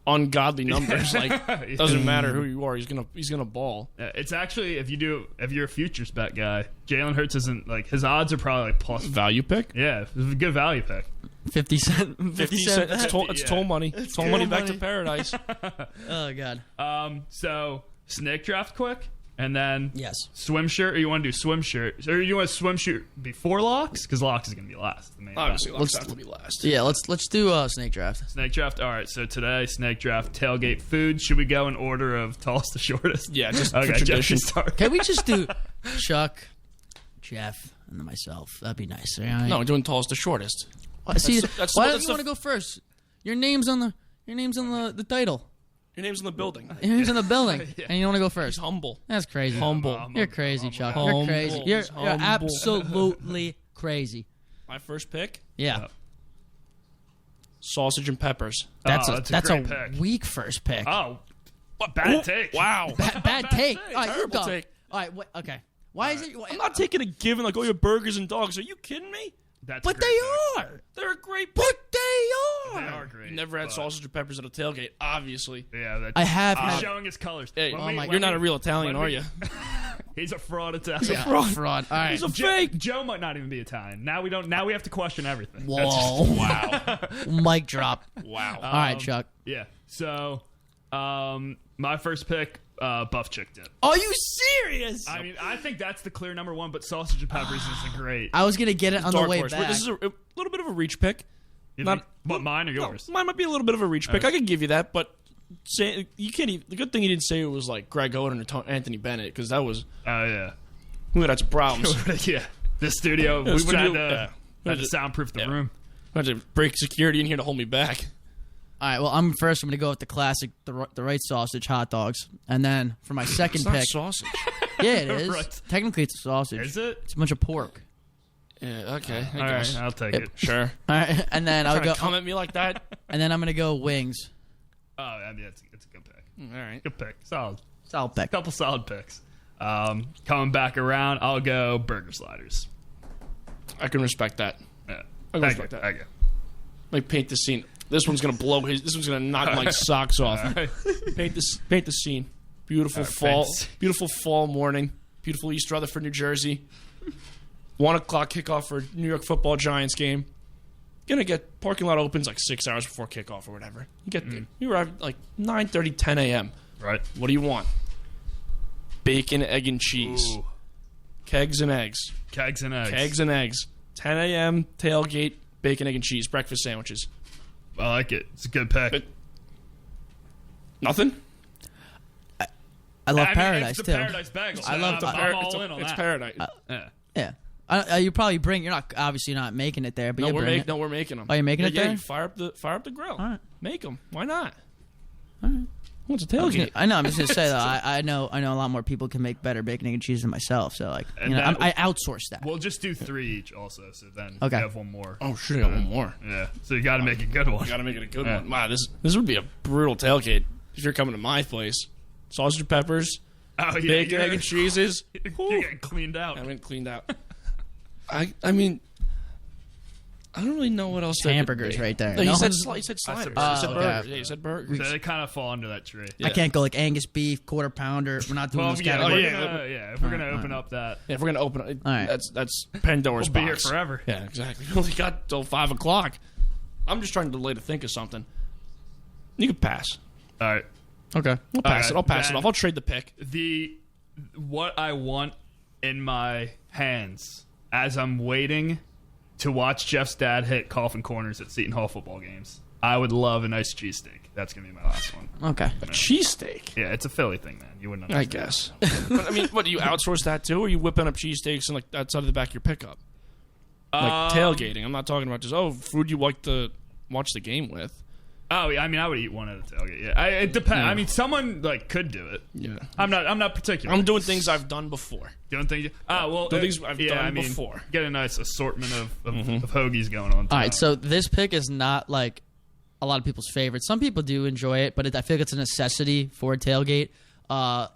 C: ungodly numbers. Like doesn't matter who you are, he's gonna ball.
A: It's actually if you're a futures bet guy, Jalen Hurts isn't like his odds are probably like plus
C: Value pick.
A: Yeah, it's a good value pick.
D: 50 cent.
C: 50 cent. It's toll money. It's toll money back to paradise.
D: Oh god.
A: So snake draft quick, and then
D: Yes.
A: swim shirt. Or you want to do swim shirt, or you want to swim shirt before locks? Because locks is going to be last. The main
C: Obviously,
A: event.
C: locks have to be last.
D: Yeah, let's do snake draft.
A: Snake draft. All right. So today, snake draft. Tailgate food. Should we go in order of tallest to shortest?
C: Yeah, just
A: Okay.
C: for tradition.
A: Jeffrey, start.
D: Can we just do Chuck, Jeff, and then myself. That'd be nice. Right?
C: No, we're doing tallest to shortest.
D: Why don't you want to go first? Your name's on the title.
C: Your name's in the building.
D: Your name's in the building, and you want to go first.
C: He's humble.
D: That's crazy.
C: Humble.
D: You're crazy, Chuck.
C: Humble.
D: You're crazy. You're absolutely crazy.
C: My first pick?
D: Yeah.
C: Sausage and peppers.
D: That's a
A: great pick.
D: weak first pick.
A: Oh, what bad take?
C: Wow.
D: Bad take. All right, you
C: Terrible
D: go.
C: take.
D: All right, okay. Why is it?
C: I'm not taking a given like, oh, your burgers and dogs. Are you kidding me?
A: That's
D: But
A: a great
D: they
A: pick.
D: are.
C: They're a great pick.
D: But they
A: They
D: are.
A: are great.
C: Never had
A: but-
C: sausage and peppers at a tailgate, obviously.
A: Yeah, that's
D: I have
A: he's
D: had.
A: showing his colors.
C: Hey,
A: When
C: you're not a real Italian,
A: when
C: are
A: we-
C: you?
A: He's a fraud Italian.
D: Yeah, fraud. All right.
C: He's a fake.
A: Joe might not even be Italian. Now we don't. Now we have to question everything.
D: Whoa.
C: Wow.
D: Mic drop.
C: Wow.
D: All right, Chuck.
A: Yeah. So, my first pick, buff chick dip.
D: Are you serious?
A: I mean, I think that's the clear number one, but sausage and peppers is a great.
D: I was gonna get it on the
C: Dark
D: way
C: horse.
D: back.
C: This is a little bit of a reach pick.
A: You
C: Not-
A: think- what, mine or
C: No,
A: yours?
C: mine might be a little bit of a reach pick. I can give you that, but you can't. Even, the good thing you didn't say it was like Greg Oden or Anthony Bennett, because that was
A: Oh yeah.
C: we would have some problems.
A: Yeah. The studio. We would
C: studio-
A: have
C: yeah.
A: to, had to soundproof the
C: Yeah.
A: room.
C: I had to break security in here to hold me back.
D: All right. Well, I'm first. I'm gonna go with the classic, the right sausage, hot dogs, and then for my second
C: It's not
D: pick,
C: sausage.
D: yeah, it is.
A: Right.
D: Technically, it's a sausage.
A: Is it?
D: It's a bunch of pork.
C: Yeah. Okay. I
A: All
C: guess.
A: right, I'll take
D: Yep.
A: it.
C: Sure.
D: All right, and then I'll
C: Trying
D: go.
C: to come at me like that.
D: And then I'm gonna go wings.
A: Oh, I mean, it's a good pick.
C: All right.
A: Good pick. Solid.
D: Solid pick.
A: Couple solid picks. Coming back around, I'll go burger sliders.
C: I can respect that.
A: Yeah.
C: I can respect that.
A: Okay.
C: Like paint the scene. This one's gonna blow his. This one's gonna knock Mike's socks off.
A: All right.
C: Paint the scene. Beautiful
A: All right,
C: fall.
A: paint the scene.
C: Beautiful fall morning. Beautiful East Rutherford, New Jersey. 1:00 kickoff for New York Football Giants game. Gonna get parking lot opens like 6 hours before kickoff or whatever. You get there. You arrive like 9:30, 10 a.m.
A: Right.
C: What do you want? Bacon, egg, and cheese.
A: Ooh.
C: Kegs and eggs.
A: Kegs and eggs.
C: Eggs and eggs. 10 a.m. tailgate. Bacon, egg, and cheese. Breakfast sandwiches.
A: I like it. It's a good pick.
C: But nothing.
D: I love
A: I mean,
D: paradise
A: it's the
D: too.
A: Paradise bagel.
D: I love the-
A: I'm all in on
C: It's
A: that.
C: paradise.
A: Yeah.
D: Yeah. You probably bring. You're not obviously not making it there, but
C: No,
D: you bring it.
C: we're making them.
D: Oh, you're making it
C: Yeah,
D: there?
C: you fire up the grill.
D: All right.
C: Make them. Why not?
D: All right.
C: What's a
D: I was gonna-
C: tailgate?
D: I know. I'm just gonna say that I know a lot more people can make better bacon, egg, and cheese than myself. So like,
A: And
D: you know,
A: that-
D: I outsource that.
A: We'll just do 3 each also, so then
D: Okay.
A: you have one more.
C: Oh, shit, I got one more.
A: Yeah. So you got to make a good one.
C: You got to make it a good
A: Yeah.
C: one. Wow, this would be a brutal tailgate if you're coming to my place. Sausage and peppers,
A: Oh, yeah.
C: bacon,
A: you're-
C: egg, and cheeses.
A: You're getting cleaned out.
C: I haven't cleaned out. I mean, I don't really know what else. there could
D: Hamburgers
C: be.
D: right there.
C: No,
D: No?
C: he said sliders. He said
A: burgers.
C: burgers.
D: Okay.
C: Yeah, he said burgers.
A: So they kind of fall under that tree.
C: Yeah.
D: I can't go like Angus beef, quarter pounder. We're not doing
A: Well,
D: those
A: yeah,
D: categories.
A: if we're gonna open up that,
C: Yeah, if we're gonna open it,
D: All right.
C: that's Pandora's
A: we'll be here
C: box.
A: forever.
C: Yeah, exactly. We only got till 5:00. I'm just trying to delay to think of something. You can pass.
A: All right.
D: Okay.
C: I'll pass
A: right,
C: it. I'll pass it
A: then-
C: off. I'll trade the pick.
A: What I want in my hands as I'm waiting to watch Jeff's dad hit coffin corners at Seton Hall football games. I would love a nice cheesesteak. That's gonna be my last one.
D: Okay.
C: Cheesesteak.
A: Yeah, it's a Philly thing, man. You wouldn't
C: I
A: understand.
C: guess. But I mean, what do you outsource that to? Or are you whipping up cheesesteaks and like outside of the back of your pickup? Like tailgating. I'm not talking about just food you like to watch the game with.
A: Oh, yeah, I mean, I would eat one at a tailgate. Yeah, it depends.
C: Yeah.
A: I mean, someone like could do it.
C: Yeah.
A: I'm not particular.
C: I'm doing things I've done before.
A: doing things. Well,
C: Doing things I've done
A: I mean,
C: before.
A: Get a nice assortment of hoagies going on.
D: All right. So this pick is not like a lot of people's favorite. Some people do enjoy it, but I feel like it's a necessity for a tailgate.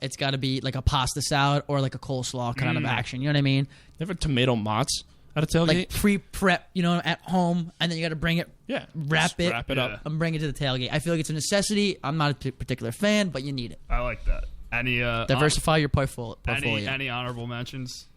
D: It's got to be like a pasta salad or like a coleslaw kind of action. You know what I mean?
C: You ever tomato mozz at a tailgate?
D: Like pre-prep, you know, at home, and then you got to bring it.
C: yeah.
D: Wrap
C: Just
D: it.
C: Wrap it
A: Yeah.
C: up.
D: And bring it to the tailgate. I feel like it's a necessity. I'm not a particular fan, but you need it.
A: I like that. Any
D: Diversify your portfolio.
A: any honorable mentions?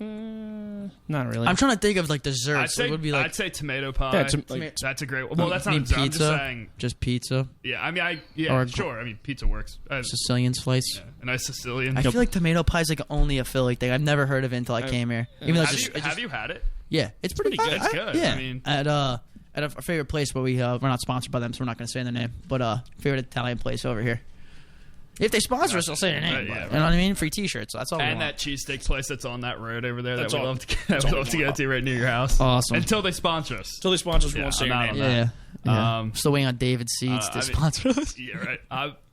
C: Not really.
D: I'm trying to think of like
A: I'd
D: desserts.
A: say
D: It would be like
A: I'd say tomato pie.
C: Yeah, like-
A: that's a great. Well, that's not
D: mean
A: a dessert. I'm
D: pizza.
A: just saying.
D: Just pizza,
A: Yeah, I mean,
D: Or-
A: sure. I mean, pizza works.
D: Sicilian slice.
A: A nice Sicilian.
D: I feel like tomato pie is like only a Philly thing. I've never heard of it until I came here. Even though it's
A: have you had it?
D: yeah, it's pretty
A: good.
D: good.
A: It's good.
D: Yeah,
A: I mean-
D: at our favorite place where we're not sponsored by them, so we're not going to say their name. But favorite Italian place over here. If they sponsor us, I'll say their name.
A: Yeah,
D: You know what I mean? Free T-shirts. That's all.
A: And
D: we want.
A: that cheesesteak place that's on that road over there
C: That's
A: that we
C: all-
A: love to
C: that's all we
A: go
C: want.
A: to right near your house.
D: Awesome.
A: Until they sponsor us.
C: Until they sponsor us, we
A: Yeah,
C: won't say
A: I'm
C: your
A: not
C: name.
A: on that.
D: Yeah. Still waiting on David Seeds to
A: I mean-
D: sponsor us.
A: Yeah, right.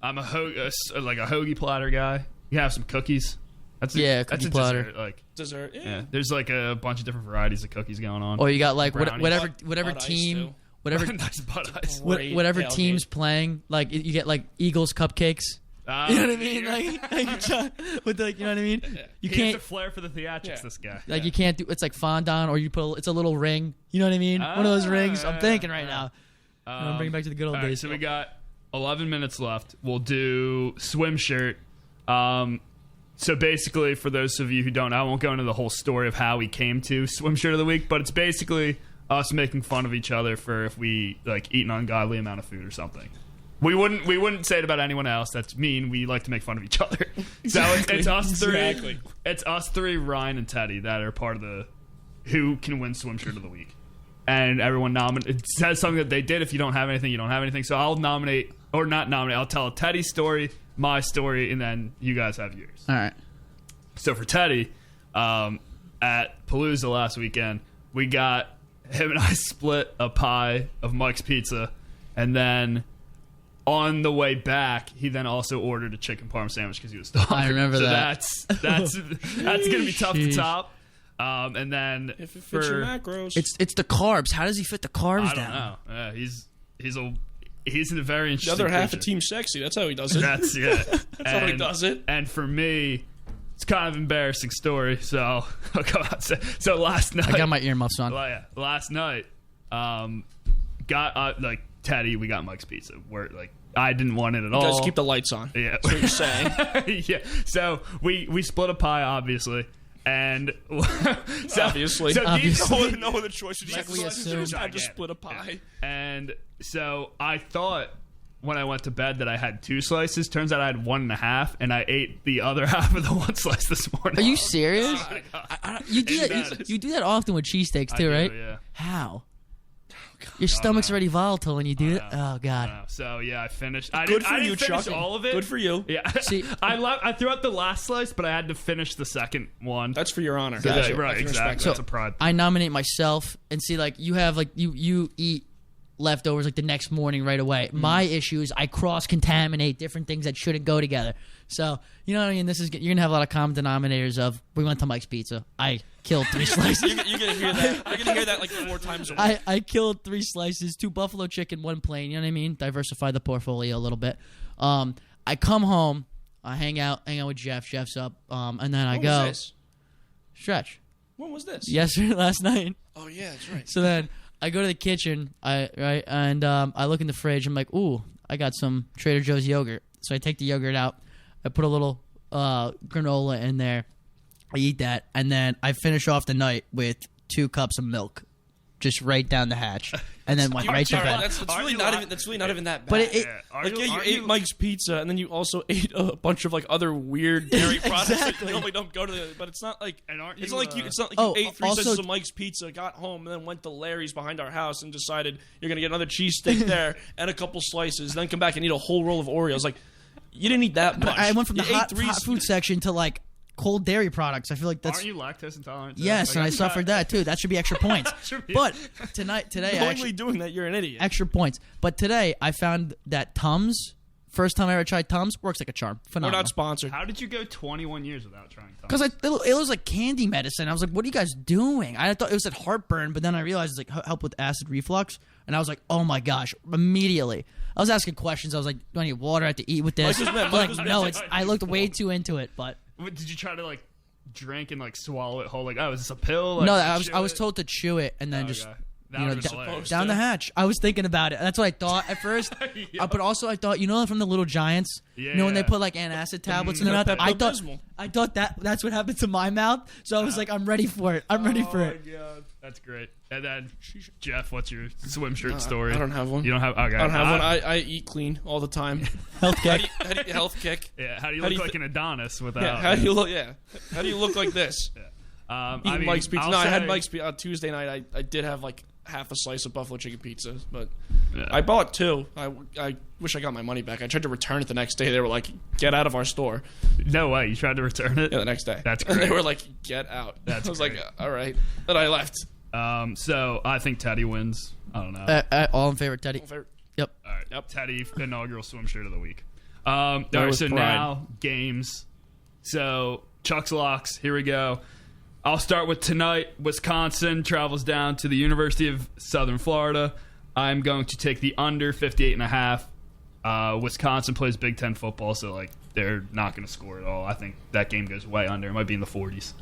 A: I'm a hoagie platter guy. You have some cookies. That's
D: Yeah,
A: that's
D: cookie
A: a
D: platter.
A: Dessert, like,
C: Dessert.
A: yeah, there's like a bunch of different varieties of cookies going on.
D: Or you got like
A: Brownies.
D: whatever
C: Bud ice,
D: team,
C: too.
D: whatever
A: Nice butt ice.
C: Great
D: whatever
C: tailgate.
D: team's playing. Like you get like Eagles cupcakes. You know what I mean? Like with the, you know what I mean? You
A: He has
D: can't
A: a flair for the theatrics.
C: Yeah.
A: This guy.
D: like you can't do. It's like fondant, or you put it's a little ring. You know what I mean? One of those rings. I'm thinking right now. I'm bringing back to the good old
A: All right,
D: days.
A: so we got 11 minutes left. We'll do swim shirt. So basically, for those of you who don't know, I won't go into the whole story of how we came to swim shirt of the week, but it's basically us making fun of each other for if we like eat an ungodly amount of food or something. We wouldn't say it about anyone else. That's mean. We like to make fun of each other. So it's us three.
C: Exactly.
A: It's us three, Ryan and Teddy, that are part of the who can win swim shirt of the week. And everyone it says something that they did. If you don't have anything, you don't have anything. So I'll nominate, or not nominate. I'll tell Teddy's story, my story, and then you guys have yours.
D: All right.
A: So for Teddy, at Palooza last weekend, we got him and I split a pie of Mike's Pizza, and then on the way back, he then also ordered a chicken parm sandwich because he was starving.
D: I remember
A: so
D: that.
A: That's gonna be tough to
D: Sheesh.
A: top. And then
C: If it fits
A: for
C: your macros.
D: It's the carbs. How does he fit the carbs
A: I don't
D: down?
A: know. Yeah, he's a very
C: the
A: interesting
C: other half
A: creature.
C: of Team Sexy. That's how he does it.
A: That's yeah.
C: That's how he does it.
A: And for me, it's kind of an embarrassing story. So I'll come out and say. So last night,
D: I got my earmuffs on.
A: well, yeah, last night, got like Teddy. We got Mike's Pizza. Where like I didn't want it at all.
C: You guys keep the lights on.
A: Yeah,
C: That's what you're saying.
A: yeah. So we split a pie, obviously. And so,
C: Obviously.
A: so
D: Obviously.
C: No other choice.
D: Like we assumed.
C: I just split a pie.
A: And so I thought when I went to bed that I had 2 slices. Turns out I had 1.5, and I ate the other half of the 1 slice this morning.
D: Are you serious? You do
A: It's
D: that.
A: bad.
D: You do that often with cheesesteaks too,
A: I do,
D: right?
A: yeah.
D: How? Your stomach's already volatile when you do it. Oh
A: I
D: God.
A: know. So yeah, I finished. I
C: Good
A: didn't,
C: for
A: I
C: you,
A: didn't finish
C: Chuck.
A: all of it.
C: Good for you.
A: Yeah.
D: See-
A: I threw out the last slice, but I had to finish the second one.
C: That's for your honor.
A: Yeah,
C: Gotcha.
A: right,
C: I can respect
A: exactly.
C: that.
A: That's a pride.
D: I nominate myself and see like you have like you eat leftovers like the next morning right away. My issue is I cross contaminate different things that shouldn't go together. So you know what I mean. You're gonna have a lot of common denominators of we went to Mike's Pizza. I killed 3 slices.
C: You're gonna hear that. You're gonna hear that like 4 times a week.
D: I killed 3 slices, 2 buffalo chicken, 1 plain. You know what I mean? Diversify the portfolio a little bit. I come home, I hang out with Jeff. Jeff's up, and then I
C: When
D: go
C: was this?
D: stretch.
C: When was this?
D: Yesterday, last night.
C: Oh yeah, that's right.
D: So then I go to the kitchen, and I look in the fridge. I'm like, ooh, I got some Trader Joe's yogurt. So I take the yogurt out. I put a little granola in there. I eat that, and then I finish off the night with 2 cups of milk, just right down the hatch, and then went right to
C: Sorry,
D: bed.
C: that's really not even that bad.
D: But it
C: like you ate Mike's Pizza, and then you also ate a bunch of like other weird dairy products that
D: Exactly.
C: normally don't go to the. But it's not like
A: And aren't
C: it's
A: you,
C: not like you. It's not like
D: oh,
C: you ate 3
D: also-
C: slices of Mike's Pizza, got home, and then went to Larry's behind our house and decided you're gonna get another cheesesteak there and a couple slices, then come back and eat a whole roll of Oreos. Like you didn't eat that much.
D: I went from the
C: You ate
D: hot
C: 3
D: food section to like cold dairy products. I feel like that's
A: Aren't you lactose intolerant? too?
D: yes,
A: Like,
D: and I
A: I'm
D: suffered
A: not-
D: that too. That should be extra points.
A: Should be.
D: But today, I
C: Knowingly
D: actually,
C: doing that, you're an idiot.
D: extra points. But today, I found that Tums. First time I ever tried Tums, works like a charm.
C: We're
D: Phenomenal.
C: not sponsored.
A: How did you go 21 years without trying Tums?
D: Because it was like candy medicine. I was like, "What are you guys doing?" I thought it was at heartburn, but then I realized it's like help with acid reflux, and I was like, "Oh my gosh!" Immediately, I was asking questions. I was like, "Do I need water? I have to eat with this?"
C: Mike was mad.
D: Like,
C: Mike was
D: no,
C: mad.
D: it's. I looked way too into it, but
A: Did you try to like drink and like swallow it whole? Like, oh, is this a pill? Like,
D: no,
A: chew
D: I was
A: it?
D: told to chew it and then just
A: Okay. That
D: you know,
A: was hilarious.
D: down the hatch. I was thinking about it. That's what I thought at first.
A: Yeah.
D: But also, I thought, you know, from the Little Giants, you know, when they
A: Yeah.
D: put like antacid tablets in their mouth.
C: Pepto-Bismol.
D: I thought that's what happened to my mouth. So I was like, I'm ready for it. I'm ready for it.
A: Oh my god, that's great. And then Jeff, what's your swim shirt story?
C: I don't have one.
A: You don't have? Okay.
C: I don't have one. I eat clean all the time.
D: Health
C: How
D: kick.
C: do you health kick?
A: Yeah. How do you
C: How
A: look
C: do you
A: like an Adonis without?
C: Yeah. How do you look? Yeah. How do you look like this?
A: I
C: Eating
A: mean,
C: Mike's Pizza.
A: I'll
C: No, I had
A: say-
C: Mike's Pizza on Tuesday night. I did have like half a slice of buffalo chicken pizza, but
A: Yeah.
C: I bought 2. I wish I got my money back. I tried to return it the next day. They were like, "Get out of our store."
A: No way. You tried to return it?
C: Yeah, the next day.
A: That's
C: And
A: great.
C: they were like, "Get out."
A: That's
C: I was
A: great.
C: like, "All right," and I left.
A: So I think Teddy wins. I don't know.
D: All in favor, Teddy. Yep.
A: All right.
C: Yep.
A: Teddy, inaugural swim shirt of the week. All right,
C: with
A: so
C: pride.
A: now games. So Chuck's locks. Here we go. I'll start with tonight. Wisconsin travels down to the University of Southern Florida. I'm going to take the under 58.5. Wisconsin plays Big Ten football, so like they're not going to score at all. I think that game goes way under. It might be in the 40s.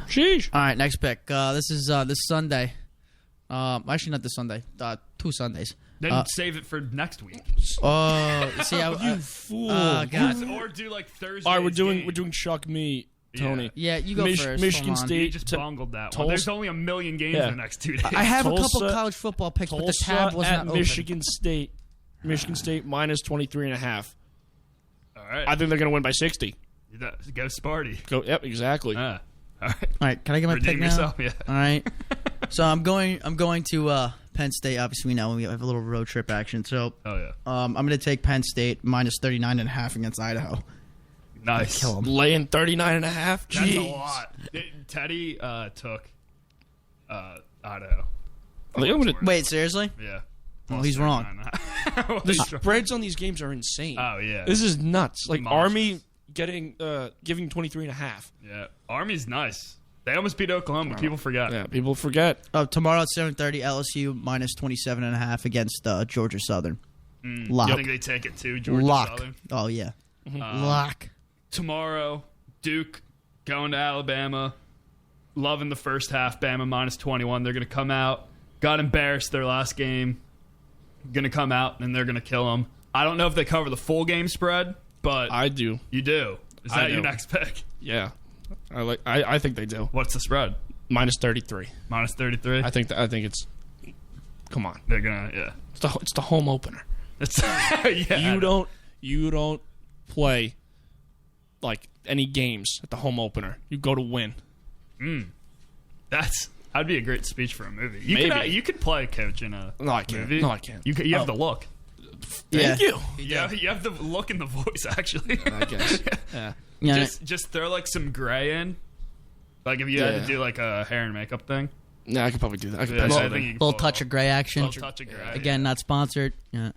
C: Sheesh.
D: All right, next pick. This is this Sunday. Actually, not this Sunday. 2 Sundays.
A: Then save it for next week.
D: Oh, see,
C: You fool.
D: God.
A: Or do like Thursday.
C: All right, we're doing Chuck, me, Tony.
D: Yeah, you go first.
C: Michigan
D: Hold on.
C: State.
A: You just bungled that one.
C: Tulsa-
A: There's only 1 million games in the next 2 days.
D: I have a couple
C: Tulsa-
D: college football picks, but the
C: Tulsa
D: tab was
C: at
D: not
C: Michigan State. Michigan State minus 23.5.
A: All right.
C: I think they're going to win by 60.
A: Go Sparty.
C: Go. Yep, exactly.
A: All right.
D: open. All right, can I get my
A: Redeem
D: pick now?
A: yourself. Yeah.
D: All right. So I'm going to Penn State. Obviously, we know we have a little road trip action. So
A: Oh yeah.
D: I'm going to take Penn State minus 39.5 against Idaho.
A: Nice.
D: Kill 'em.
C: Laying 39.5.
A: That's
C: Jeez.
A: a lot. Teddy took Idaho.
C: I think I'm gonna-
D: Wait, seriously?
A: Yeah.
D: Well, he's wrong.
C: The spreads on these games are insane.
A: Oh yeah.
C: This is nuts. Like
A: Monstrous.
C: Army giving 23.5.
A: Yeah. Army's nice. They almost beat Oklahoma. People forgot.
C: Yeah, people forget.
D: Tomorrow at 7:30, LSU minus 27.5 against Georgia Southern.
A: I
D: Lock.
A: think they take it too. Georgia
D: Lock.
A: Southern.
D: Oh yeah. Lock.
A: Tomorrow, Duke going to Alabama. Loving the first half. Bama minus 21. They're going to come out. Got embarrassed their last game. Going to come out and they're going to kill them. I don't know if they cover the full game spread, but
C: I do.
A: you do. Is
C: I
A: that your
C: do.
A: next pick?
C: Yeah, I think they do.
A: What's the spread?
C: Minus 33.
A: Minus 33?
C: I think it's. Come on,
A: They're going to, yeah.
C: it's the home opener.
A: It's, yeah.
C: You don't play like any games at the home opener. You go to win.
A: That'd be a great speech for a movie. You could play a coach in a
C: No, I can't.
A: movie.
C: No, I can't.
A: You have the look.
C: Thank you.
A: Yeah, you have the look in the voice, actually.
C: I guess. Yeah.
D: Yeah.
A: Just throw like some gray in. Like if you had to do like a hair and makeup thing.
C: Yeah, I could probably do that. I could
A: Yeah,
C: pencil
A: I
C: it
A: think
C: in.
A: you can
D: Little
A: pull
D: touch
A: it
D: of gray action.
A: off. Little touch of gray.
D: Again, not sponsored. Yeah.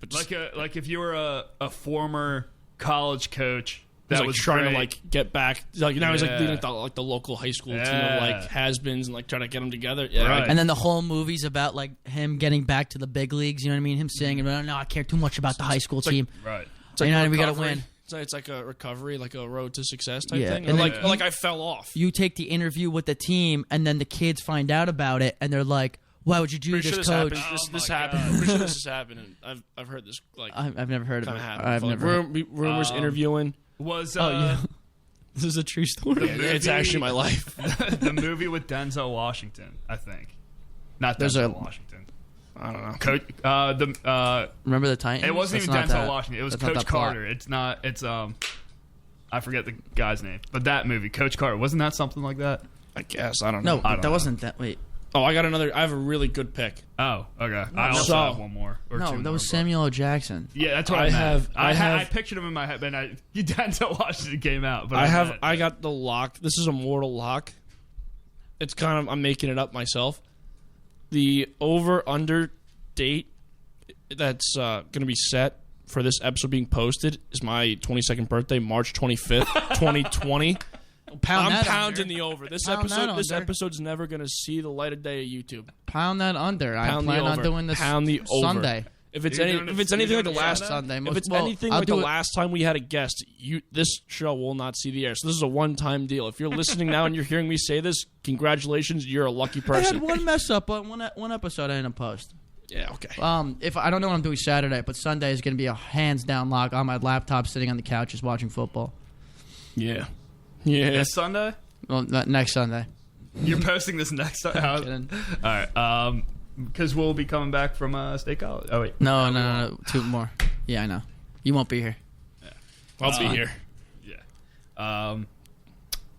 A: Like if you were a former college coach that
C: He's like
A: was
C: trying
A: great.
C: to like get back. Like now he's like
A: Yeah.
C: leading the local high school team
A: Yeah.
C: of like has-beens and like trying to get them together. Yeah,
A: Right.
D: And then the whole movie's about like him getting back to the big leagues. You know what I mean? Him saying, "No, I care too much about the high school
C: like-
D: team."
A: right.
C: It's like
D: You know,
C: a
D: we gotta
C: recovery.
D: win.
C: It's like a recovery, like a road to success type
D: Yeah.
C: thing.
D: And
C: And
D: then-
C: like I fell off.
D: You take the interview with the team, and then the kids find out about it, and they're like, "Why would you do
C: Pretty sure
D: this,
C: this
D: coach?"
C: happened.
A: Oh
C: This
A: my
C: happened.
A: God.
C: Pretty sure this has happened. And I've heard this like
D: I've never heard of
C: kind
D: it.
C: of happen.
D: I've
C: Like,
D: never.
C: rumors interviewing.
A: Was
D: Oh yeah. This is a true story.
C: It's actually my life.
A: the movie with Denzel Washington, I think. Not
D: There's
A: Denzel
D: a-
A: Washington.
C: I don't know.
A: Coach
D: Remember the Titans?
A: it wasn't
D: That's
A: even
D: not
A: Denzel
D: that.
A: Washington. It was
D: That's not
A: Coach
D: that plot.
A: Carter. It's not it's I forget the guy's name. But that movie, Coach Carter, wasn't that something like that?
C: I guess I don't
D: No,
C: know.
A: I don't
D: that
A: know.
D: wasn't that. Wait,
C: Oh, I have a really good pick.
A: Oh, okay. I also
C: So-
A: have one more. Or
D: no,
A: two
D: that
A: more,
D: was
A: but-
D: Samuel L. Jackson.
A: Yeah, that's what
C: I
A: I, meant.
C: have-
A: I pictured him in my head, but Denzel Washington came out. But
C: I got the lock. This is a mortal lock. It's kind of I'm making it up myself. The over/under date that's going to be set for this episode being posted is my 22nd birthday, March 25th, 2020.
D: Pound
C: I'm
D: that
C: pounding
D: under.
C: the over. This
D: Pound that
C: this
D: under.
C: episode's never going to see the light of day of YouTube.
D: Pound that under. I
C: Pound
D: plan
C: the
D: on
C: over.
D: doing this
C: Pound the over.
D: Sunday.
C: If it's
A: You're
C: any,
A: doing
C: if
A: it-
C: it's
A: you're
C: anything like
A: doing
C: the
A: it
C: last
D: Sunday.
C: if it's
D: Well,
C: anything
D: I'll
C: like the
D: do it-
C: last time we had a guest, this show will not see the air. So this is a one-time deal. If you're listening now and you're hearing me say this, congratulations, you're a lucky
D: I
C: person.
D: had one mess up on one episode I didn't post.
C: Yeah, okay.
D: If I don't know what I'm doing Saturday, but Sunday is going to be a hands down lock on my laptop, sitting on the couch, just watching football.
C: Yeah.
A: This Sunday?
D: Well, next Sunday.
A: You're posting this next Sunday?
D: Kidding.
A: All right. Because we'll be coming back from State College. Oh, wait.
D: No, 2 more. Yeah, I know. You won't be here.
C: I'll be here.
A: Yeah.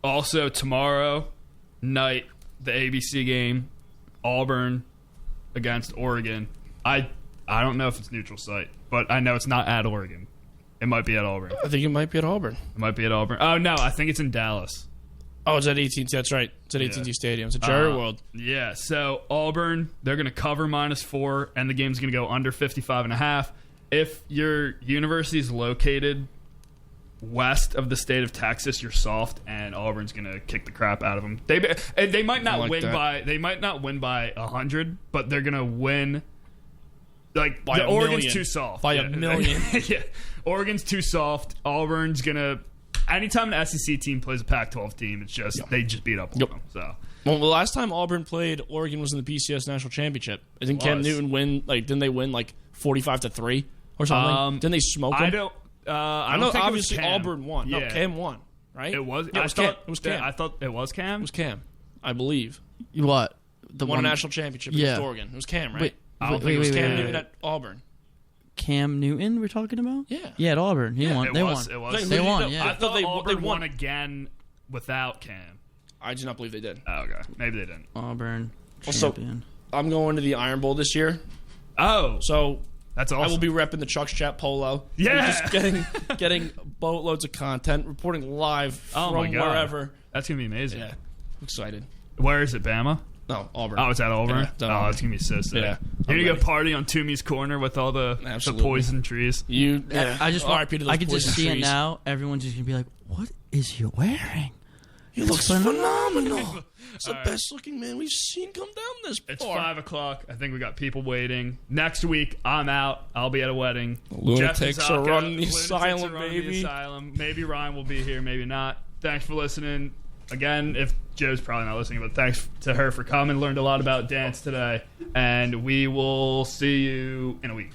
A: Also, tomorrow night, the ABC game, Auburn against Oregon. I don't know if it's neutral site, but I know it's not at Oregon. It might be at Auburn.
C: I think it might be at Auburn.
A: It might be at Auburn. Oh, no, I think it's in Dallas.
C: Oh, it's at AT&T. That's right. It's at AT&T Stadium. It's at Jerry World.
A: Yeah, so Auburn, they're going to cover -4, and the game's going to go under 55.5. If your university is located west of the state of Texas, you're soft, and Auburn's going to kick the crap out of them. They might not win by 100, but they're going to win. Like,
C: by
A: Oregon's
C: million.
A: Too soft.
C: By a million.
A: Yeah. Oregon's too soft. Auburn's going to... Anytime an SEC team plays a Pac-12 team, it's just they just beat up on them. So,
C: well, the last time Auburn played Oregon was in the BCS National Championship. Didn't Cam Newton win? Like, didn't they win like 45-3 or something? Didn't they smoke him?
A: I don't
C: know.
A: think
C: Obviously,
A: it was Cam.
C: Auburn won.
A: Yeah.
C: No, Cam won. Right?
A: It was.
C: Yeah, it was Cam. It was Cam.
A: I thought it was Cam.
C: It was Cam. I believe.
D: What? The
C: won a national championship against Oregon. It was Cam, right? I don't think it was Cam Newton at Auburn.
D: Cam Newton we're talking about?
C: Yeah,
D: at Auburn. He won. They won. They won. Yeah.
A: I thought
C: they
A: Auburn
C: won
A: again without Cam.
C: I do not believe they did.
A: Oh, okay, maybe they didn't.
D: Auburn
C: also,
D: champion.
C: I'm going to the Iron Bowl this year.
A: Oh,
C: so
A: that's awesome.
C: I will be repping the Chuck's Chat polo.
A: Yeah,
C: just getting boatloads of content, reporting live from wherever.
A: That's gonna be amazing.
C: Yeah, I'm excited.
A: Where is it, Bama?
C: No, Auburn.
A: Oh, it's at Auburn?
C: Yeah,
A: it's going to be so sick.
C: Yeah.
A: You're going to go party on Toomey's Corner with all the poison trees.
D: I just want,
C: I
D: could just see it now. Everyone's just going to be like, what is he wearing?
C: He looks phenomenal. It's the best looking man we've seen come down this far.
A: It's 5 o'clock. I think we got people waiting. Next week, I'm out. I'll be at a wedding.
C: Lunatics are running the asylum, baby.
A: Maybe Ryan will be here, maybe not. Thanks for listening. Again, if Joe's probably not listening, but thanks to her for coming. Learned a lot about dance today. And we will see you in a week.